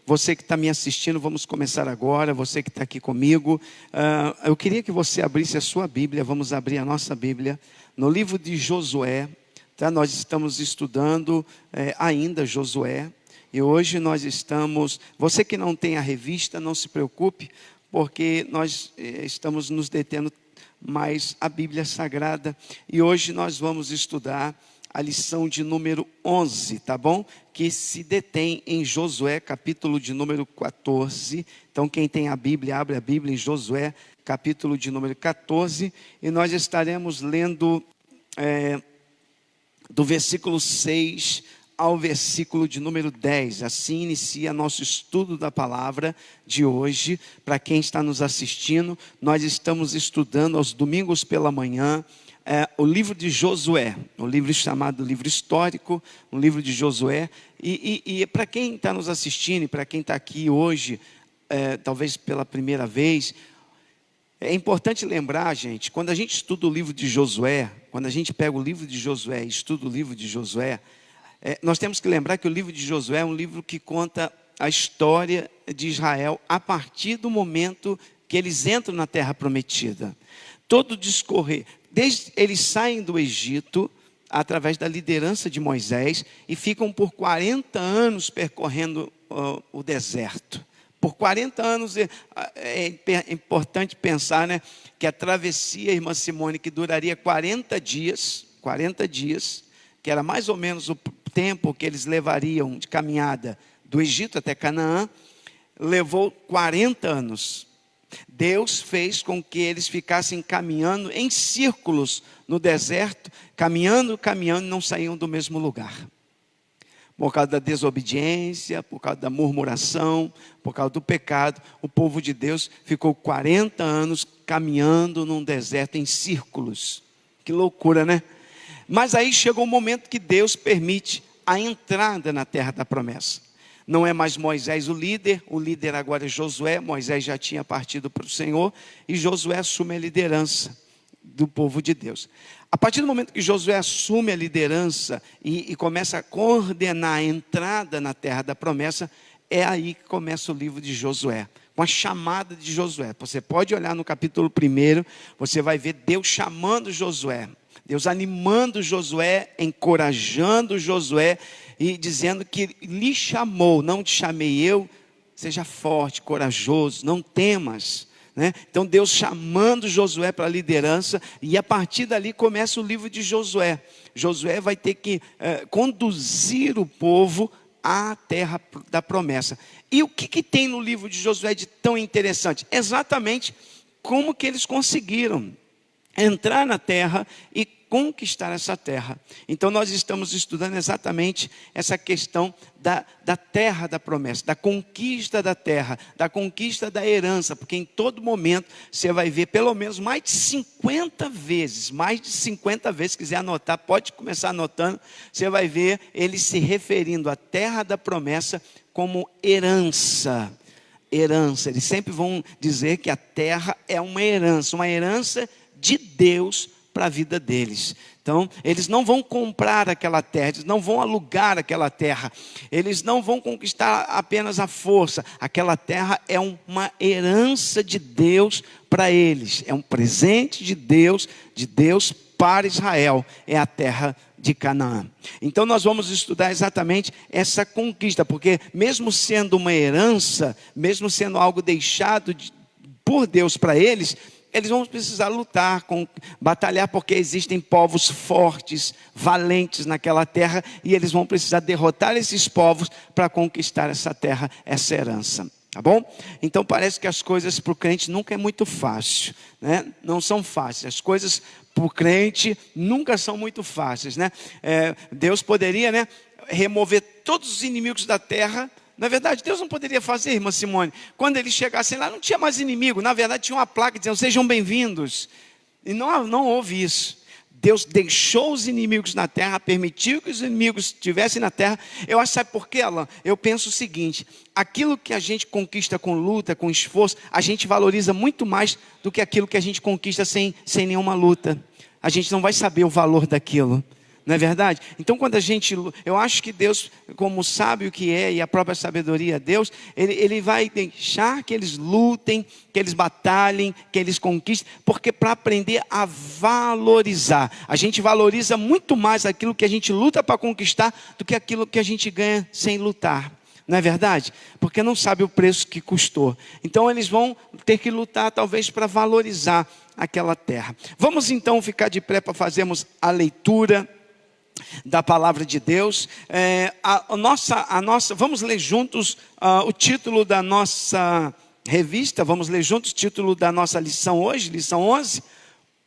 Você que está me assistindo, vamos começar agora. Você que está aqui comigo, eu queria que você abrisse a sua Bíblia. Vamos abrir a nossa Bíblia no livro de Josué. Tá? Nós estamos estudando ainda Josué. E hoje nós estamos... Você que não tem a revista, não se preocupe, porque nós estamos nos detendo mais a Bíblia Sagrada. E hoje nós vamos estudar a lição de número 11, tá bom? Que se detém em Josué, capítulo de número 14. Então, quem tem a Bíblia, abre a Bíblia em Josué, capítulo de número 14. E nós estaremos lendo do versículo 6 ao versículo de número 10. Assim inicia nosso estudo da palavra de hoje. Para quem está nos assistindo, nós estamos estudando aos domingos pela manhã, o livro de Josué, um livro chamado livro histórico, um livro de Josué. E para quem está nos assistindo, e para quem está aqui hoje, talvez pela primeira vez, é importante lembrar, gente, quando a gente estuda o livro de Josué, quando a gente pega o livro de Josué e estuda o livro de Josué, nós temos que lembrar que o livro de Josué é um livro que conta a história de Israel a partir do momento que eles entram na terra prometida. Todo discorrer, desde eles saem do Egito, através da liderança de Moisés, e ficam por 40 anos percorrendo o deserto. Por 40 anos, é importante pensar, né, que a travessia, irmã Simone, que duraria 40 dias, que era mais ou menos o tempo que eles levariam de caminhada do Egito até Canaã, levou 40 anos. Deus fez com que eles ficassem caminhando em círculos no deserto, caminhando, não saíam do mesmo lugar. Por causa da desobediência, por causa da murmuração, por causa do pecado, o povo de Deus ficou 40 anos caminhando num deserto em círculos. Que loucura, né? Mas aí chegou o momento que Deus permite a entrada na terra da promessa. Não é mais Moisés o líder agora é Josué. Moisés já tinha partido para o Senhor e Josué assume a liderança do povo de Deus. A partir do momento que Josué assume a liderança e começa a coordenar a entrada na terra da promessa, é aí que começa o livro de Josué, com a chamada de Josué. Você pode olhar no capítulo 1, você vai ver Deus chamando Josué, Deus animando Josué, encorajando Josué e dizendo que lhe chamou, não te chamei eu, seja forte, corajoso, não temas. Né? Então Deus chamando Josué para a liderança, e a partir dali começa o livro de Josué. Josué vai ter que conduzir o povo à terra da promessa. E o que tem no livro de Josué de tão interessante? Exatamente como que eles conseguiram entrar na terra e conquistar essa terra. Então nós estamos estudando exatamente essa questão da terra da promessa, da conquista da terra, da conquista da herança, porque em todo momento você vai ver pelo menos mais de 50 vezes, se quiser anotar, pode começar anotando, você vai ver ele se referindo à terra da promessa como herança. Eles sempre vão dizer que a terra é uma herança de Deus para a vida deles. Então, eles não vão comprar aquela terra, eles não vão alugar aquela terra, eles não vão conquistar apenas a força. Aquela terra é uma herança de Deus para eles, é um presente de Deus para Israel, é a terra de Canaã. Então nós vamos estudar exatamente essa conquista, porque mesmo sendo uma herança, mesmo sendo algo deixado por Deus para eles vão precisar lutar, batalhar, porque existem povos fortes, valentes naquela terra, e eles vão precisar derrotar esses povos para conquistar essa terra, essa herança. Tá bom? Então parece que as coisas para o crente nunca é muito fácil, né? Não são fáceis, as coisas para o crente nunca são muito fáceis, né? Deus poderia, né, remover todos os inimigos da terra. Na verdade, Deus não poderia fazer, irmã Simone. Quando eles chegassem lá, não tinha mais inimigo. Na verdade, tinha uma placa dizendo, sejam bem-vindos. E não houve isso. Deus deixou os inimigos na terra, permitiu que os inimigos estivessem na terra. Eu acho, sabe por quê, Alan? Eu penso o seguinte, aquilo que a gente conquista com luta, com esforço, a gente valoriza muito mais do que aquilo que a gente conquista sem nenhuma luta. A gente não vai saber o valor daquilo. Não é verdade? Então quando eu acho que Deus, como sábio que é, e a própria sabedoria de Deus, Ele vai deixar que eles lutem, que eles batalhem, que eles conquistem, porque para aprender a valorizar, a gente valoriza muito mais aquilo que a gente luta para conquistar, do que aquilo que a gente ganha sem lutar. Não é verdade? Porque não sabe o preço que custou. Então eles vão ter que lutar talvez para valorizar aquela terra. Vamos então ficar de pé para fazermos a leitura da palavra de Deus. Vamos ler juntos o título da nossa revista, vamos ler juntos o título da nossa lição hoje, lição 11.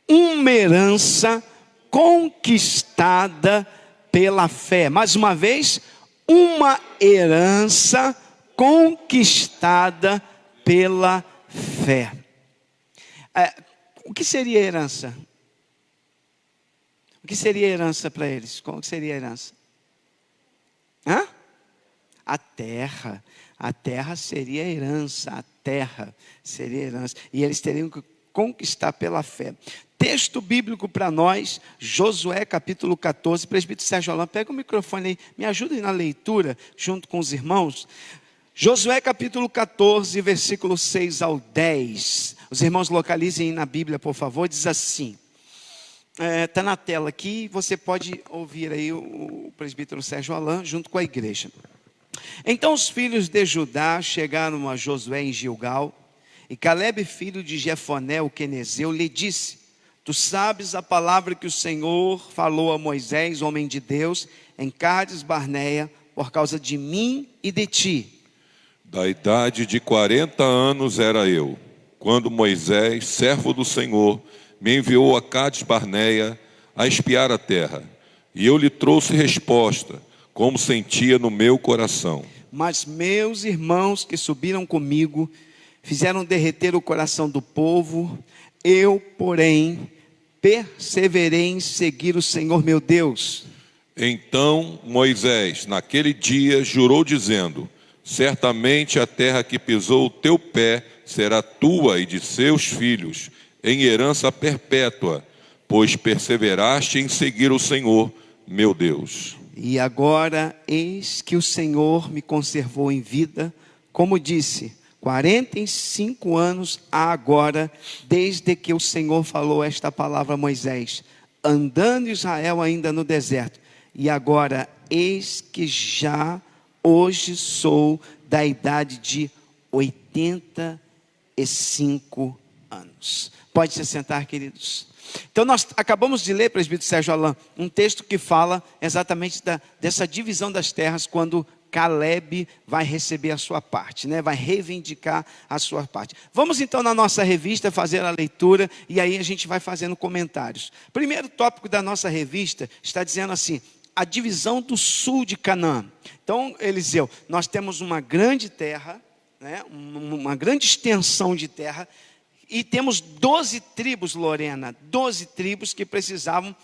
Uma herança conquistada pela fé. Mais uma vez, uma herança conquistada pela fé. O que seria herança? O que seria herança para eles? Qual seria a herança? A terra. A terra seria herança. A terra seria herança. E eles teriam que conquistar pela fé. Texto bíblico para nós, Josué capítulo 14. Presbítero Sérgio Alain, pega o microfone aí, me ajuda aí na leitura, junto com os irmãos. Josué capítulo 14, versículo 6 ao 10. Os irmãos localizem na Bíblia, por favor, diz assim. Está na tela aqui, você pode ouvir aí o presbítero Sérgio Alain junto com a igreja. Então os filhos de Judá chegaram a Josué em Gilgal, e Calebe, filho de Jefoné, o quenezeu, lhe disse: Tu sabes a palavra que o Senhor falou a Moisés, homem de Deus, em Cádiz Barneia, por causa de mim e de ti. Da idade de 40 anos era eu, quando Moisés, servo do Senhor, me enviou a Cádiz Barneia a espiar a terra. E eu lhe trouxe resposta, como sentia no meu coração. Mas meus irmãos que subiram comigo fizeram derreter o coração do povo. Eu, porém, perseverei em seguir o Senhor meu Deus. Então Moisés, naquele dia, jurou dizendo: Certamente a terra que pisou o teu pé será tua e de seus filhos, em herança perpétua, pois perseveraste em seguir o Senhor, meu Deus. E agora, eis que o Senhor me conservou em vida, como disse, 45 anos há agora, desde que o Senhor falou esta palavra a Moisés, andando Israel ainda no deserto. E agora, eis que já hoje sou da idade de 85 anos. Pode se sentar, queridos. Então nós acabamos de ler, presbítero Sérgio Alain, um texto que fala exatamente dessa divisão das terras, quando Calebe vai receber a sua parte, né? Vai reivindicar a sua parte. Vamos então na nossa revista fazer a leitura, e aí a gente vai fazendo comentários. Primeiro tópico da nossa revista está dizendo assim: a divisão do sul de Canaã. Então, Eliseu, nós temos uma grande terra, né? Uma grande extensão de terra, e temos 12 tribos, Lorena, 12 tribos que precisavam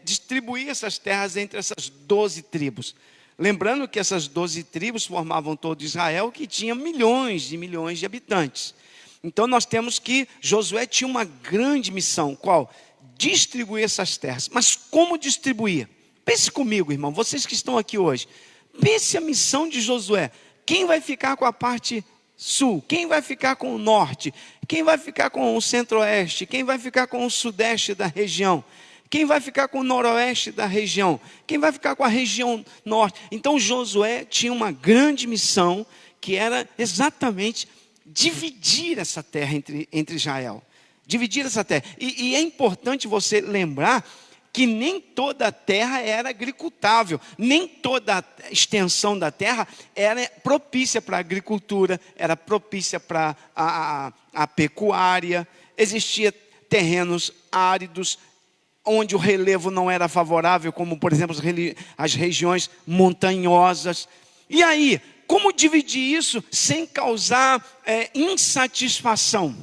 distribuir essas terras entre essas 12 tribos. Lembrando que essas 12 tribos formavam todo Israel, que tinha milhões e milhões de habitantes. Então nós temos que Josué tinha uma grande missão, qual? Distribuir essas terras. Mas como distribuir? Pense comigo, irmão, vocês que estão aqui hoje. Pense a missão de Josué. Quem vai ficar com a parte sul? Quem vai ficar com o norte? Quem vai ficar com o centro-oeste? Quem vai ficar com o sudeste da região? Quem vai ficar com o noroeste da região? Quem vai ficar com a região norte? Então Josué tinha uma grande missão, que era exatamente dividir essa terra entre Israel. Dividir essa terra. E é importante você lembrar que nem toda a terra era agricultável, nem toda a extensão da terra era propícia para a agricultura, era propícia para a pecuária. Existia terrenos áridos, onde o relevo não era favorável, como por exemplo as regiões montanhosas. E aí, como dividir isso sem causar insatisfação?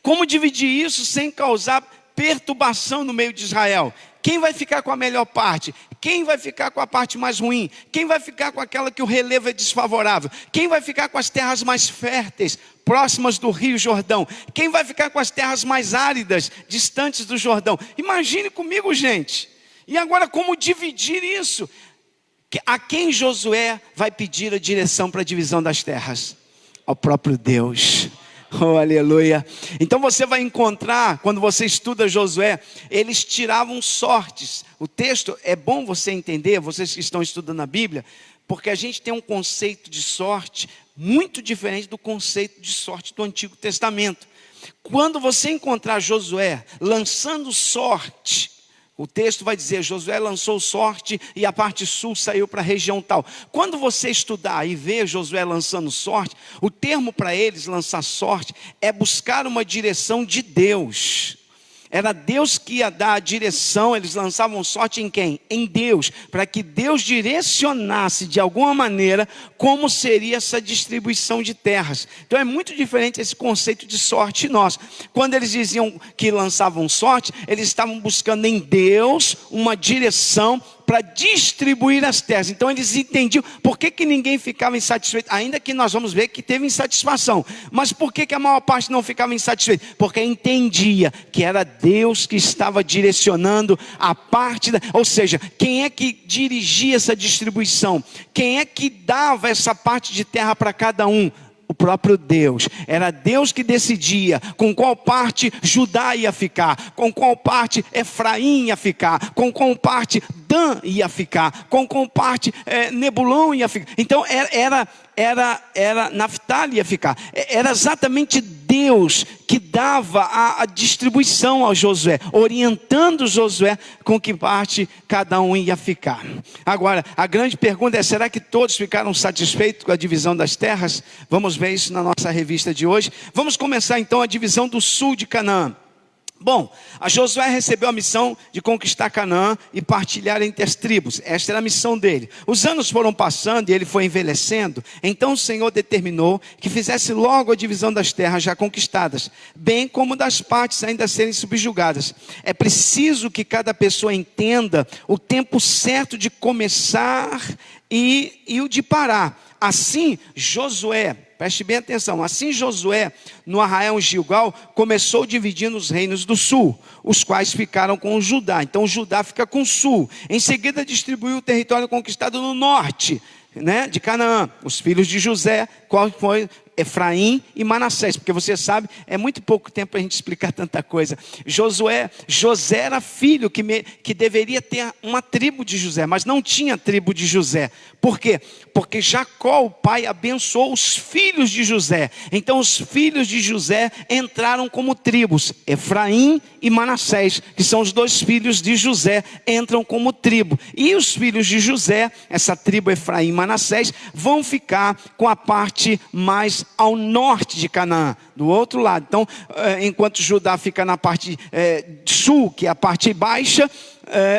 Como dividir isso sem causar perturbação no meio de Israel? Quem vai ficar com a melhor parte? Quem vai ficar com a parte mais ruim? Quem vai ficar com aquela que o relevo é desfavorável? Quem vai ficar com as terras mais férteis, próximas do Rio Jordão? Quem vai ficar com as terras mais áridas, distantes do Jordão? Imagine comigo, gente. E agora, como dividir isso? A quem Josué vai pedir a direção para a divisão das terras? Ao próprio Deus. Oh, aleluia. Então você vai encontrar, quando você estuda Josué, eles tiravam sortes. O texto, é bom você entender, vocês que estão estudando a Bíblia, porque a gente tem um conceito de sorte muito diferente do conceito de sorte do Antigo Testamento. Quando você encontrar Josué lançando sorte, o texto vai dizer, Josué lançou sorte e a parte sul saiu para a região tal. Quando você estudar e ver Josué lançando sorte, o termo para eles lançar sorte é buscar uma direção de Deus. Era Deus que ia dar a direção, eles lançavam sorte em quem? Em Deus, para que Deus direcionasse de alguma maneira como seria essa distribuição de terras. Então é muito diferente esse conceito de sorte nosso. Quando eles diziam que lançavam sorte, eles estavam buscando em Deus uma direção para distribuir as terras. Então eles entendiam por que ninguém ficava insatisfeito, ainda que nós vamos ver que teve insatisfação. Mas por que a maior parte não ficava insatisfeito? Porque entendia que era Deus que estava direcionando a parte, ou seja, quem é que dirigia essa distribuição? Quem é que dava essa parte de terra para cada um? O próprio Deus. Era Deus que decidia com qual parte Judá ia ficar, com qual parte Efraim ia ficar, com qual parte Dan ia ficar, com qual parte Nebulão ia ficar. Então era Naftali ia ficar. Era exatamente Deus que dava a distribuição ao Josué, orientando Josué com que parte cada um ia ficar. Agora, a grande pergunta é, será que todos ficaram satisfeitos com a divisão das terras? Vamos ver isso na nossa revista de hoje. Vamos começar então a divisão do sul de Canaã. Bom, a Josué recebeu a missão de conquistar Canaã e partilhar entre as tribos. Esta era a missão dele. Os anos foram passando e ele foi envelhecendo. Então o Senhor determinou que fizesse logo a divisão das terras já conquistadas, bem como das partes ainda a serem subjugadas. É preciso que cada pessoa entenda o tempo certo de começar e o de parar. Assim, Josué, preste bem atenção, assim Josué, no arraial Gilgal, começou dividindo os reinos do sul, os quais ficaram com o Judá. Então Judá fica com o sul. Em seguida distribuiu o território conquistado no norte, de Canaã. Os filhos de José, qual foi? Efraim e Manassés, porque você sabe, é muito pouco tempo para a gente explicar tanta coisa. José era filho que deveria ter uma tribo de José, mas não tinha tribo de José. Por quê? Porque Jacó, o pai, abençoou os filhos de José. Então os filhos de José entraram como tribos. Efraim e Manassés, que são os dois filhos de José, entram como tribo. E os filhos de José, essa tribo Efraim e Manassés, vão ficar com a parte mais ao norte de Canaã, do outro lado. Então, enquanto Judá fica na parte sul, que é a parte baixa,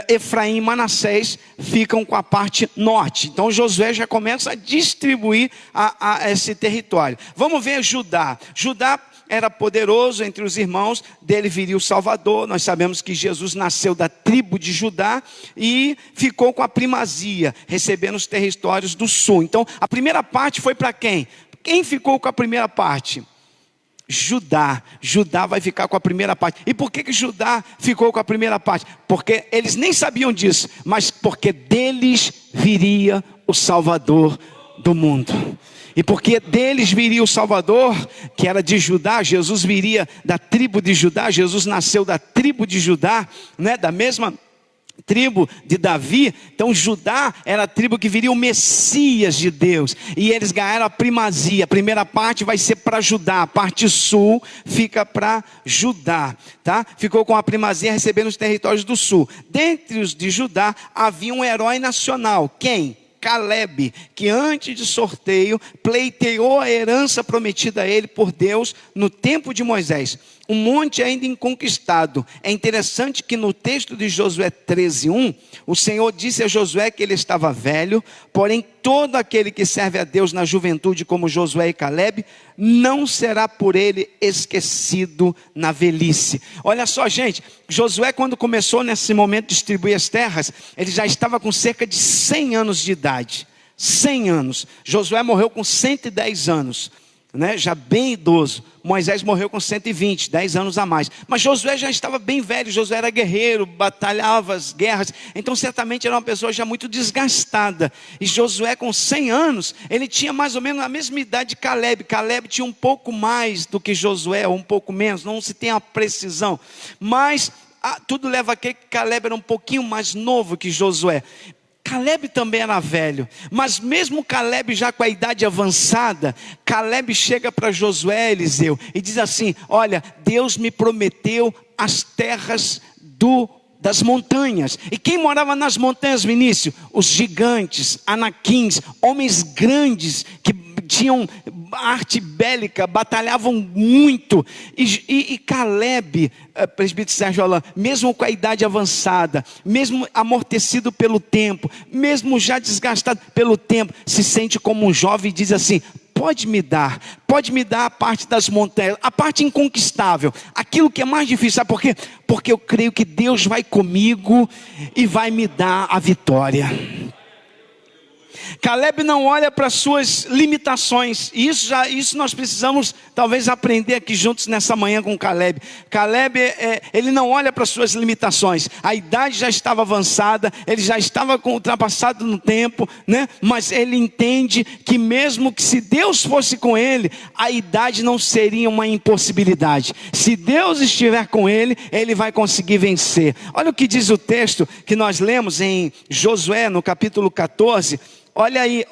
Efraim e Manassés ficam com a parte norte. Então Josué já começa a distribuir esse território. Vamos ver Judá. Judá era poderoso entre os irmãos, dele viria o Salvador. Nós sabemos que Jesus nasceu da tribo de Judá e ficou com a primazia, recebendo os territórios do sul. Então a primeira parte foi para quem? Quem ficou com a primeira parte? Judá. Judá vai ficar com a primeira parte. E por que Judá ficou com a primeira parte? Porque eles nem sabiam disso, mas porque deles viria o Salvador do mundo. E porque deles viria o Salvador, que era de Judá, Jesus viria da tribo de Judá, Jesus nasceu da tribo de Judá, da mesma tribo de Davi. Então Judá era a tribo que viria o Messias de Deus, e eles ganharam a primazia. A primeira parte vai ser para Judá, a parte sul fica para Judá, tá? Ficou com a primazia recebendo os territórios do sul. Dentre os de Judá havia um herói nacional. Quem? Caleb, que antes de sorteio pleiteou a herança prometida a ele por Deus no tempo de Moisés. Um monte ainda inconquistado. É interessante que no texto de Josué 13:1, o Senhor disse a Josué que ele estava velho, porém todo aquele que serve a Deus na juventude como Josué e Caleb, não será por ele esquecido na velhice. Olha só, gente, Josué, quando começou nesse momento de distribuir as terras, ele já estava com cerca de 100 anos de idade. 100 anos. Josué morreu com 110 anos. né, já bem idoso. Moisés morreu com 120, 10 anos a mais. Mas Josué já estava bem velho, Josué era guerreiro, batalhava as guerras. Então certamente era uma pessoa já muito desgastada. E Josué com 100 anos, ele tinha mais ou menos a mesma idade de Caleb. Caleb tinha um pouco mais do que Josué, ou um pouco menos, não se tem a precisão. Mas tudo leva a que Caleb era um pouquinho mais novo que Josué. Caleb também era velho, mas mesmo Caleb já com a idade avançada, Caleb chega para Josué, Eliseu, e diz assim: olha, Deus me prometeu as terras das montanhas. E quem morava nas montanhas, Vinícius? Os gigantes, anaquins, homens grandes que tinham arte bélica, batalhavam muito. E Caleb, presbítero Sérgio Alain, mesmo com a idade avançada, mesmo amortecido pelo tempo, mesmo já desgastado pelo tempo, se sente como um jovem e diz assim: pode me dar a parte das montanhas, a parte inconquistável, aquilo que é mais difícil. Sabe por quê? Porque eu creio que Deus vai comigo e vai me dar a vitória. Caleb não olha para as suas limitações. Isso nós precisamos talvez aprender aqui juntos nessa manhã com Caleb. Caleb, ele não olha para as suas limitações. A idade já estava avançada, ele já estava ultrapassado no tempo, né? Mas ele entende que mesmo que se Deus fosse com ele, a idade não seria uma impossibilidade. Se Deus estiver com ele, ele vai conseguir vencer. Olha o que diz o texto que nós lemos em Josué, no capítulo 14. Olha aí,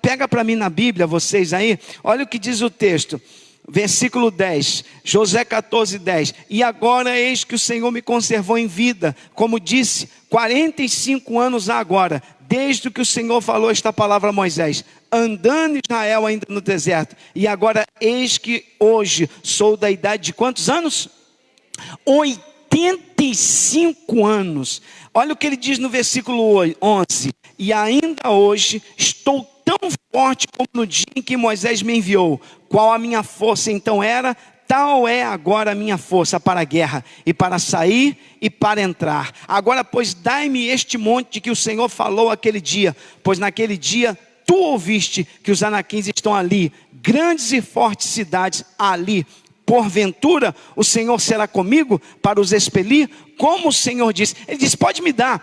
pega para mim na Bíblia, vocês aí, olha o que diz o texto, versículo 10, Josué 14, 10, e agora eis que o Senhor me conservou em vida, como disse, 45 anos há agora, desde que o Senhor falou esta palavra a Moisés, andando Israel ainda no deserto, e agora eis que hoje sou da idade de quantos anos? 85 anos, olha o que ele diz no versículo 11, e ainda hoje estou tão forte como no dia em que Moisés me enviou. Qual a minha força então era, tal é agora a minha força para a guerra, e para sair e para entrar. Agora pois dai-me este monte que o Senhor falou aquele dia, pois naquele dia tu ouviste que os anaquins estão ali, grandes e fortes cidades ali. Porventura o Senhor será comigo para os expelir, como o Senhor disse. Ele disse: pode me dar,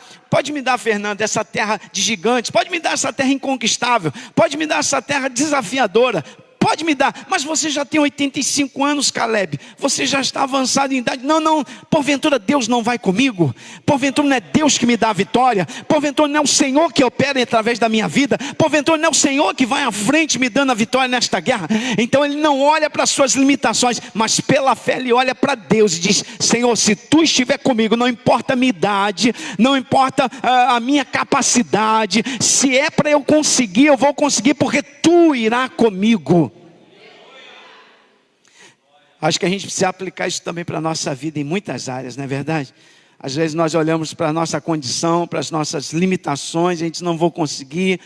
Fernando, essa terra de gigantes, pode me dar essa terra inconquistável, pode me dar essa terra desafiadora, pode me dar, mas você já tem 85 anos, Caleb, você já está avançado em idade. Não, porventura Deus não vai comigo, porventura não é Deus que me dá a vitória, porventura não é o Senhor que opera através da minha vida, porventura não é o Senhor que vai à frente me dando a vitória nesta guerra. Então ele não olha para as suas limitações, mas pela fé ele olha para Deus e diz: Senhor, se tu estiver comigo, não importa a minha idade, não importa a minha capacidade, se é para eu conseguir, eu vou conseguir, porque tu irá comigo. Acho que a gente precisa aplicar isso também para a nossa vida em muitas áreas, não é verdade? Às vezes nós olhamos para a nossa condição, para as nossas limitações, a gente não vou conseguir,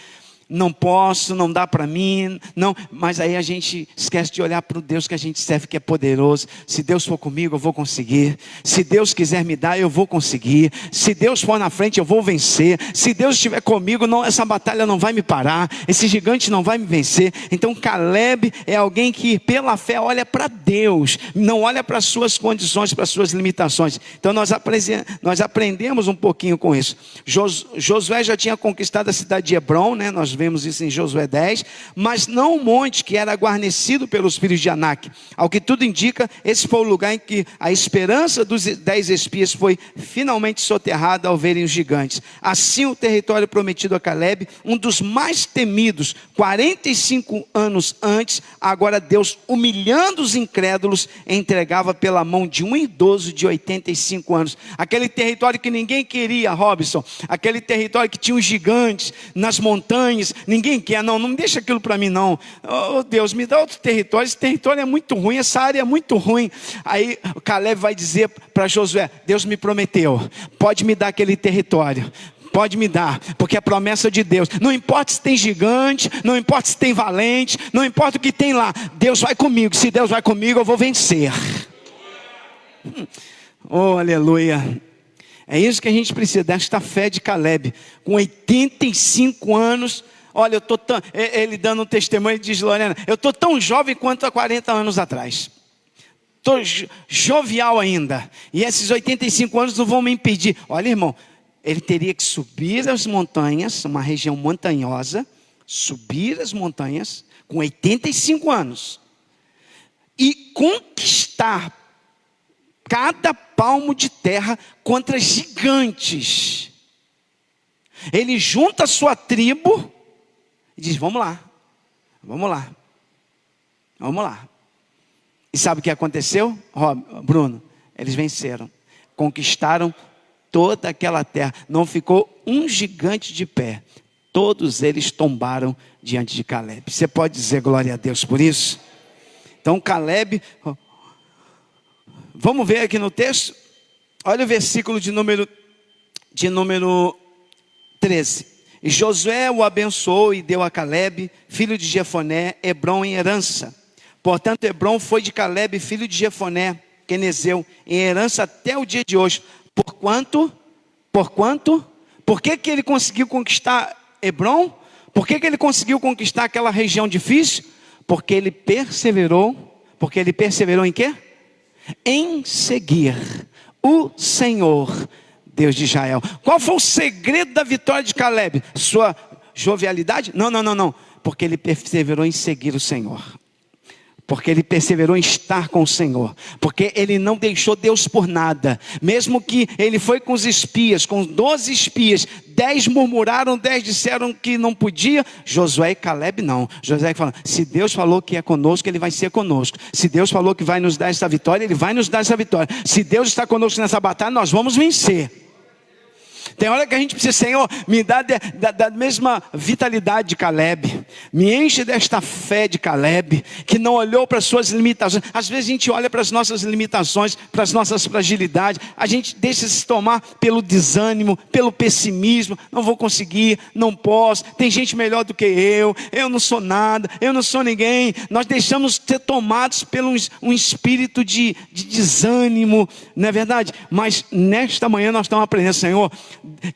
não posso, não dá para mim, não, mas aí a gente esquece de olhar para o Deus que a gente serve, que é poderoso. Se Deus for comigo, eu vou conseguir. Se Deus quiser me dar, eu vou conseguir. Se Deus for na frente, eu vou vencer. Se Deus estiver comigo, não, essa batalha não vai me parar, esse gigante não vai me vencer. Então Caleb é alguém que pela fé olha para Deus, não olha para as suas condições, para as suas limitações. Então nós aprendemos um pouquinho com isso. Josué já tinha conquistado a cidade de Hebron, né? Nós vemos isso em Josué 10, mas não o monte que era guarnecido pelos filhos de Anak. Ao que tudo indica, esse foi o lugar em que a esperança dos 10 espias foi finalmente soterrada ao verem os gigantes. Assim o território prometido a Caleb, um dos mais temidos, 45 anos antes, agora Deus, humilhando os incrédulos, entregava pela mão de um idoso de 85 anos. Aquele território que ninguém queria, Robson, aquele território que tinha os gigantes nas montanhas, ninguém quer, não me deixa aquilo para mim não. Oh Deus, me dá outro território, esse território é muito ruim, essa área é muito ruim. Aí Caleb vai dizer para Josué: Deus me prometeu, pode me dar aquele território, pode me dar, porque é promessa de Deus. Não importa se tem gigante, não importa se tem valente, não importa o que tem lá, Deus vai comigo. Se Deus vai comigo, eu vou vencer. Oh, aleluia. É isso que a gente precisa, desta fé de Caleb, com 85 anos. Olha, eu tô tão... Ele dando um testemunho, ele diz: Lorena, eu estou tão jovem quanto há 40 anos atrás. Estou jovial ainda. E esses 85 anos não vão me impedir. Olha, irmão, ele teria que subir as montanhas, uma região montanhosa, subir as montanhas, com 85 anos, e conquistar cada palmo de terra contra gigantes. Ele junta a sua tribo e diz: vamos lá, vamos lá, vamos lá. E sabe o que aconteceu, Bruno? Eles venceram, conquistaram toda aquela terra, não ficou um gigante de pé, todos eles tombaram diante de Caleb. Você pode dizer glória a Deus por isso? Então Caleb, vamos ver aqui no texto, olha o versículo de número 13. E Josué o abençoou e deu a Caleb, filho de Jefoné, Hebrom em herança. Portanto, Hebrom foi de Caleb, filho de Jefoné, quenezeu, em herança até o dia de hoje. Por que ele conseguiu conquistar Hebrom? Por que ele conseguiu conquistar aquela região difícil? Porque ele perseverou em quê? Em seguir o Senhor, Deus de Israel. Qual foi o segredo da vitória de Caleb? Sua jovialidade? Não. Porque ele perseverou em seguir o Senhor. Porque ele perseverou em estar com o Senhor. Porque ele não deixou Deus por nada. Mesmo que ele foi com os espias, com 12 espias, 10 murmuraram, 10 disseram que não podia. Josué e Caleb não. Josué falou: se Deus falou que é conosco, ele vai ser conosco. Se Deus falou que vai nos dar essa vitória, ele vai nos dar essa vitória. Se Deus está conosco nessa batalha, nós vamos vencer. Tem hora que a gente precisa: Senhor, me dá da mesma vitalidade de Caleb, me enche desta fé de Caleb, que não olhou para as suas limitações. Às vezes a gente olha para as nossas limitações, para as nossas fragilidades, a gente deixa se tomar pelo desânimo, pelo pessimismo. Não vou conseguir, não posso, tem gente melhor do que eu não sou nada, eu não sou ninguém. Nós deixamos ser tomados pelo um espírito de desânimo, não é verdade? Mas nesta manhã nós estamos aprendendo: Senhor,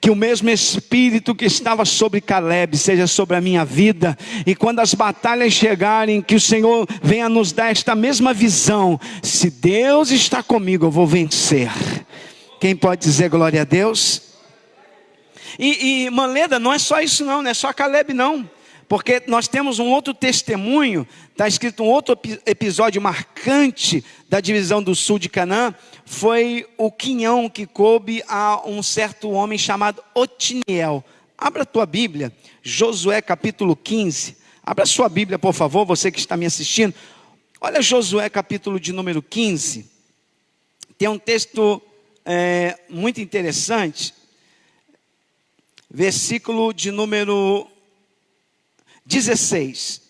que o mesmo Espírito que estava sobre Caleb seja sobre a minha vida, e quando as batalhas chegarem, que o Senhor venha nos dar esta mesma visão: se Deus está comigo, eu vou vencer. Quem pode dizer glória a Deus? E Manleda, não é só isso não é só Caleb não, porque nós temos um outro testemunho, está escrito um outro episódio marcante da divisão do sul de Canaã. Foi o quinhão que coube a um certo homem chamado Otiniel. Abra a tua Bíblia, Josué capítulo 15. Abra a sua Bíblia, por favor, você que está me assistindo. Olha Josué capítulo de número 15. Tem um texto muito interessante. Versículo de número 16.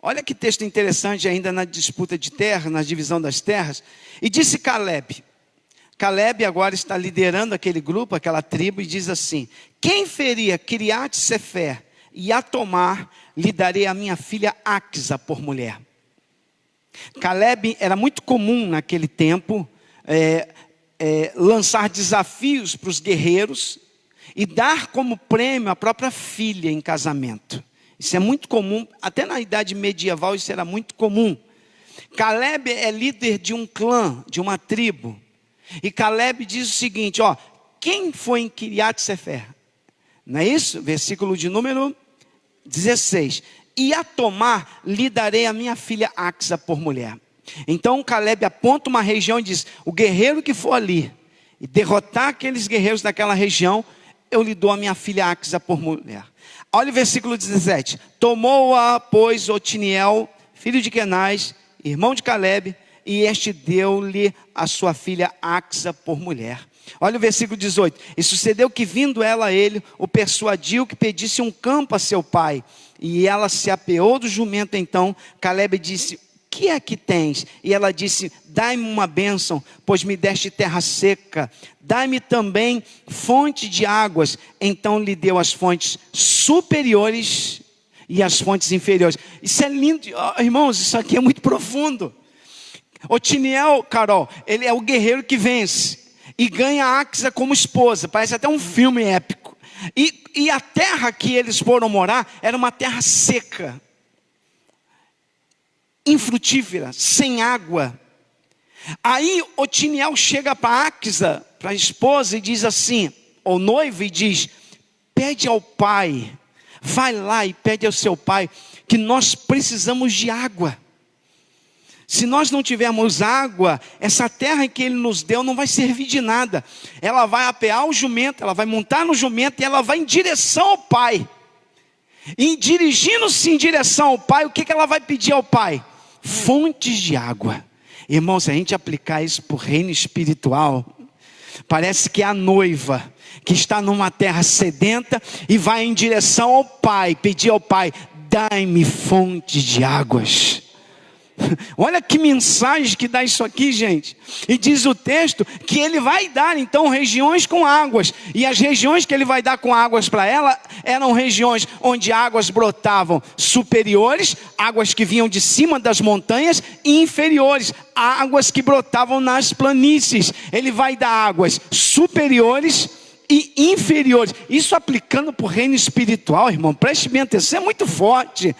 Olha que texto interessante ainda na disputa de terra, na divisão das terras. E disse Caleb. Caleb agora está liderando aquele grupo, aquela tribo, e diz assim: quem feria Kiriat-Sefer e a tomar, lhe darei a minha filha Axa por mulher. Caleb, era muito comum naquele tempo lançar desafios para os guerreiros e dar como prêmio a própria filha em casamento. Isso é muito comum, até na idade medieval isso era muito comum. Caleb é líder de um clã, de uma tribo. E Caleb diz o seguinte: quem foi em Kiriat-Sefer? Não é isso? Versículo de número 16. E a tomar, lhe darei a minha filha Axa por mulher. Então Caleb aponta uma região e diz: o guerreiro que for ali e derrotar aqueles guerreiros daquela região, eu lhe dou a minha filha Axa por mulher. Olha o versículo 17. Tomou-a, pois, Otiniel, filho de Kenaz, irmão de Caleb, e este deu-lhe a sua filha Axa por mulher. Olha o versículo 18. E sucedeu que, vindo ela a ele, o persuadiu que pedisse um campo a seu pai. E ela se apeou do jumento. Então Caleb disse: que é que tens? E ela disse: dai-me uma bênção, pois me deste terra seca. Dai-me também fonte de águas. Então lhe deu as fontes superiores e as fontes inferiores. Isso é lindo, irmãos, isso aqui é muito profundo. Otiniel, Carol, ele é o guerreiro que vence e ganha Axa como esposa. Parece até um filme épico. E a terra que eles foram morar era uma terra seca, infrutífera, sem água. Aí Otiniel chega para Axa, para a esposa, e diz assim, ou noiva, e diz: pede ao pai, vai lá e pede ao seu pai, que nós precisamos de água. Se nós não tivermos água, essa terra que ele nos deu não vai servir de nada. Ela vai apear o jumento, ela vai montar no jumento e ela vai em direção ao pai. E dirigindo-se em direção ao pai, o que ela vai pedir ao pai? Fontes de água. Irmão, se a gente aplicar isso para o reino espiritual, parece que é a noiva que está numa terra sedenta e vai em direção ao pai, pedir ao pai: dai-me fontes de águas. Olha que mensagem que dá isso aqui, gente. E diz o texto que ele vai dar então regiões com águas. E as regiões que ele vai dar com águas para ela eram regiões onde águas brotavam superiores, águas que vinham de cima das montanhas, e inferiores, águas que brotavam nas planícies. Ele vai dar águas superiores e inferiores. Isso aplicando para o reino espiritual, irmão, preste bem atenção, é muito forte.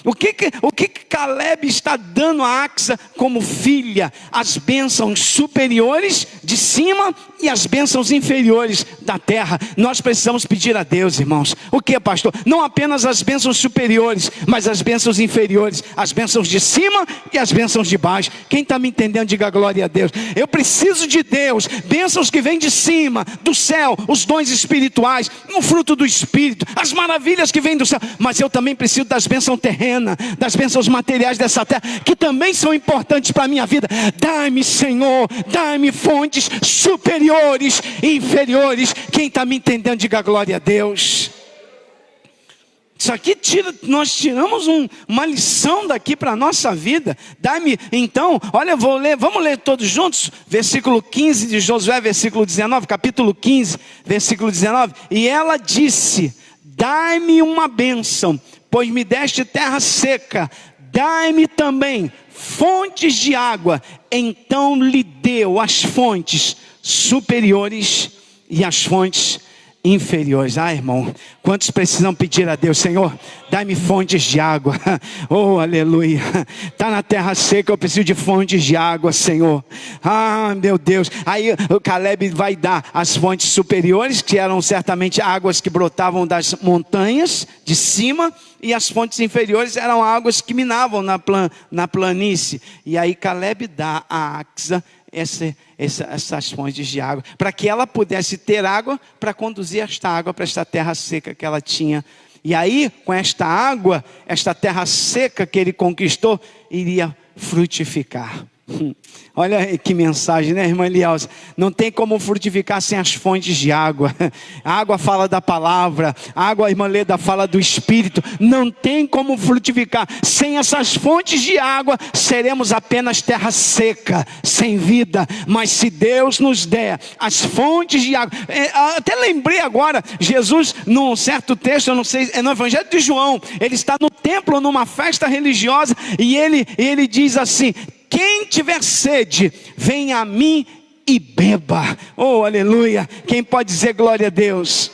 O que Caleb está dando a Axa como filha? As bênçãos superiores de cima e as bênçãos inferiores da terra. Nós precisamos pedir a Deus, irmãos. O que, pastor? Não apenas as bênçãos superiores, mas as bênçãos inferiores. As bênçãos de cima e as bênçãos de baixo. Quem está me entendendo, diga glória a Deus. Eu preciso de Deus. Bênçãos que vêm de cima, do céu, os dons espirituais, o fruto do Espírito, as maravilhas que vêm do céu. Mas eu também preciso das bênçãos terrenas, das bênçãos materiais dessa terra, que também são importantes para a minha vida. Dai-me, Senhor, dai-me fontes superiores e inferiores. Quem está me entendendo, diga glória a Deus. Isso aqui nós tiramos uma lição daqui para a nossa vida. Dai-me, então, olha, vamos ler todos juntos, versículo 15 de Josué, versículo 19, capítulo 15, versículo 19. E ela disse: dai-me uma bênção, pois me deste terra seca, dai-me também fontes de água. Então lhe deu as fontes superiores e as fontes inferiores. Irmão, quantos precisam pedir a Deus: Senhor, dai-me fontes de água. Oh, aleluia. Está na terra seca, eu preciso de fontes de água, Senhor. Meu Deus. Aí o Caleb vai dar as fontes superiores, que eram certamente águas que brotavam das montanhas de cima, e as fontes inferiores eram águas que minavam na planície. E aí Caleb dá a Axa essas fontes de água, para que ela pudesse ter água para conduzir esta água para esta terra seca que ela tinha. E aí, com esta água, esta terra seca que ele conquistou iria frutificar. Olha que mensagem, né, irmã Elielza? Não tem como frutificar sem as fontes de água. A água fala da palavra, a água, irmã Leda, fala do Espírito. Não tem como frutificar sem essas fontes de água. Seremos apenas terra seca, sem vida. Mas se Deus nos der as fontes de água, até lembrei agora, Jesus, num certo texto, eu não sei, é no Evangelho de João, ele está no templo, numa festa religiosa, e ele diz assim: quem tiver sede, venha a mim e beba. Oh, aleluia. Quem pode dizer glória a Deus?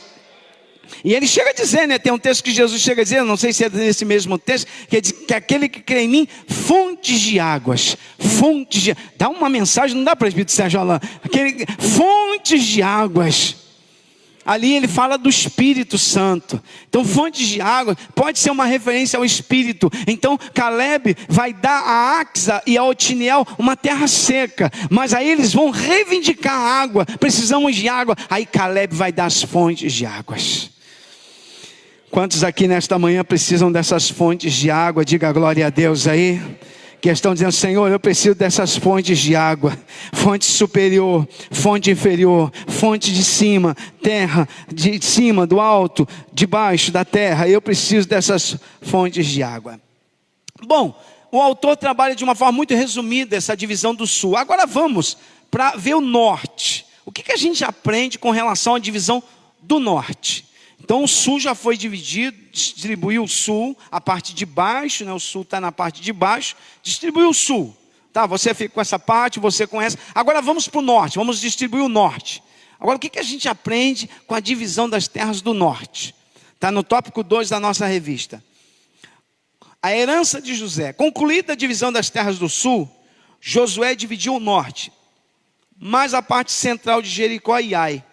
E ele chega a dizer, né? Tem um texto que Jesus chega a dizer, não sei se é nesse mesmo texto, que diz que aquele que crê em mim, fontes de águas. Fontes de... Dá uma mensagem, não dá, presbítero Sérgio Alain? Fontes de águas. Ali ele fala do Espírito Santo. Então fontes de água pode ser uma referência ao Espírito. Então Caleb vai dar a Axa e a Otiniel uma terra seca, mas aí eles vão reivindicar a água. Precisamos de água. Aí Caleb vai dar as fontes de águas. Quantos aqui nesta manhã precisam dessas fontes de água? Diga glória a Deus aí. Que estão dizendo: Senhor, eu preciso dessas fontes de água. Fonte superior, fonte inferior, fonte de cima, terra, de cima, do alto, de baixo da terra. Eu preciso dessas fontes de água. Bom, o autor trabalha de uma forma muito resumida essa divisão do sul. Agora vamos para ver o norte. O que a gente aprende com relação à divisão do norte? Então o sul já foi dividido, distribuiu o sul, a parte de baixo, né? O sul está na parte de baixo, distribuiu o sul. Tá, você fica com essa parte, você com essa. Agora vamos para o norte, vamos distribuir o norte. Agora, o que a gente aprende com a divisão das terras do norte? Está no tópico 2 da nossa revista. A herança de José. Concluída a divisão das terras do sul, Josué dividiu o norte, mas a parte central de Jericó e Ai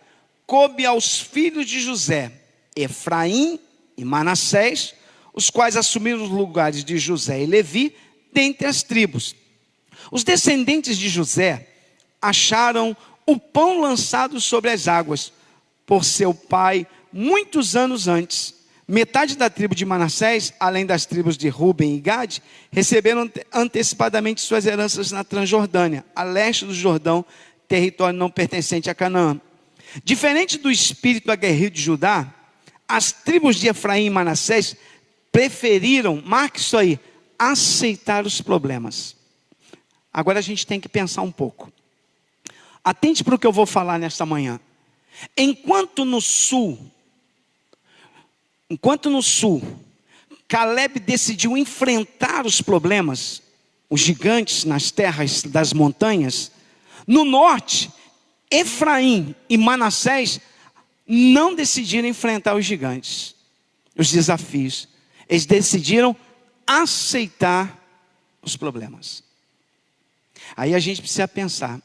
coube aos filhos de José, Efraim e Manassés, os quais assumiram os lugares de José e Levi dentre as tribos. Os descendentes de José acharam o pão lançado sobre as águas por seu pai muitos anos antes. Metade da tribo de Manassés, além das tribos de Ruben e Gade, receberam antecipadamente suas heranças na Transjordânia, a leste do Jordão, território não pertencente a Canaã. Diferente do espírito aguerrido de Judá, as tribos de Efraim e Manassés preferiram, marque isso aí, aceitar os problemas. Agora a gente tem que pensar um pouco. Atente para o que eu vou falar nesta manhã. Enquanto no sul, Caleb decidiu enfrentar os problemas, os gigantes nas terras das montanhas, no norte, Efraim e Manassés não decidiram enfrentar os gigantes, os desafios. Eles decidiram aceitar os problemas. Aí a gente precisa pensar,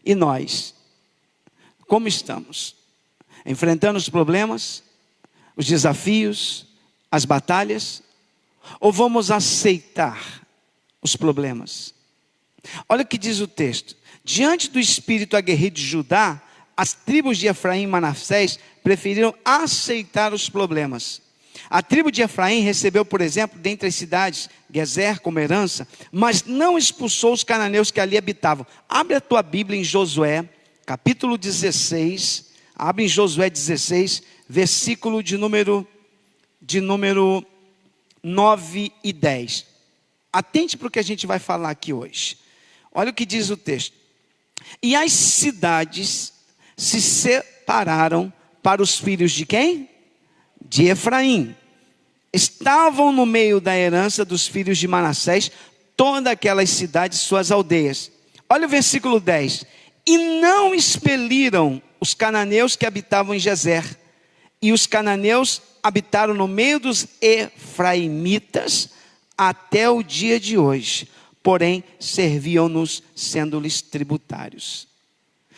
e nós, como estamos? Enfrentando os problemas, os desafios, as batalhas, ou vamos aceitar os problemas? Olha o que diz o texto. Diante do espírito aguerrido de Judá, as tribos de Efraim e Manassés preferiram aceitar os problemas. A tribo de Efraim recebeu, por exemplo, dentre as cidades, Gezer como herança, mas não expulsou os cananeus que ali habitavam. Abre a tua Bíblia em Josué, capítulo 16, abre em Josué 16, versículo de número 9 e 10. Atente para o que a gente vai falar aqui hoje. Olha o que diz o texto. E as cidades se separaram para os filhos de quem? De Efraim. Estavam no meio da herança dos filhos de Manassés, todas aquelas cidades, suas aldeias. Olha o versículo 10. E não expeliram os cananeus que habitavam em Gezer. E os cananeus habitaram no meio dos efraimitas até o dia de hoje. Porém, serviam-nos sendo-lhes tributários.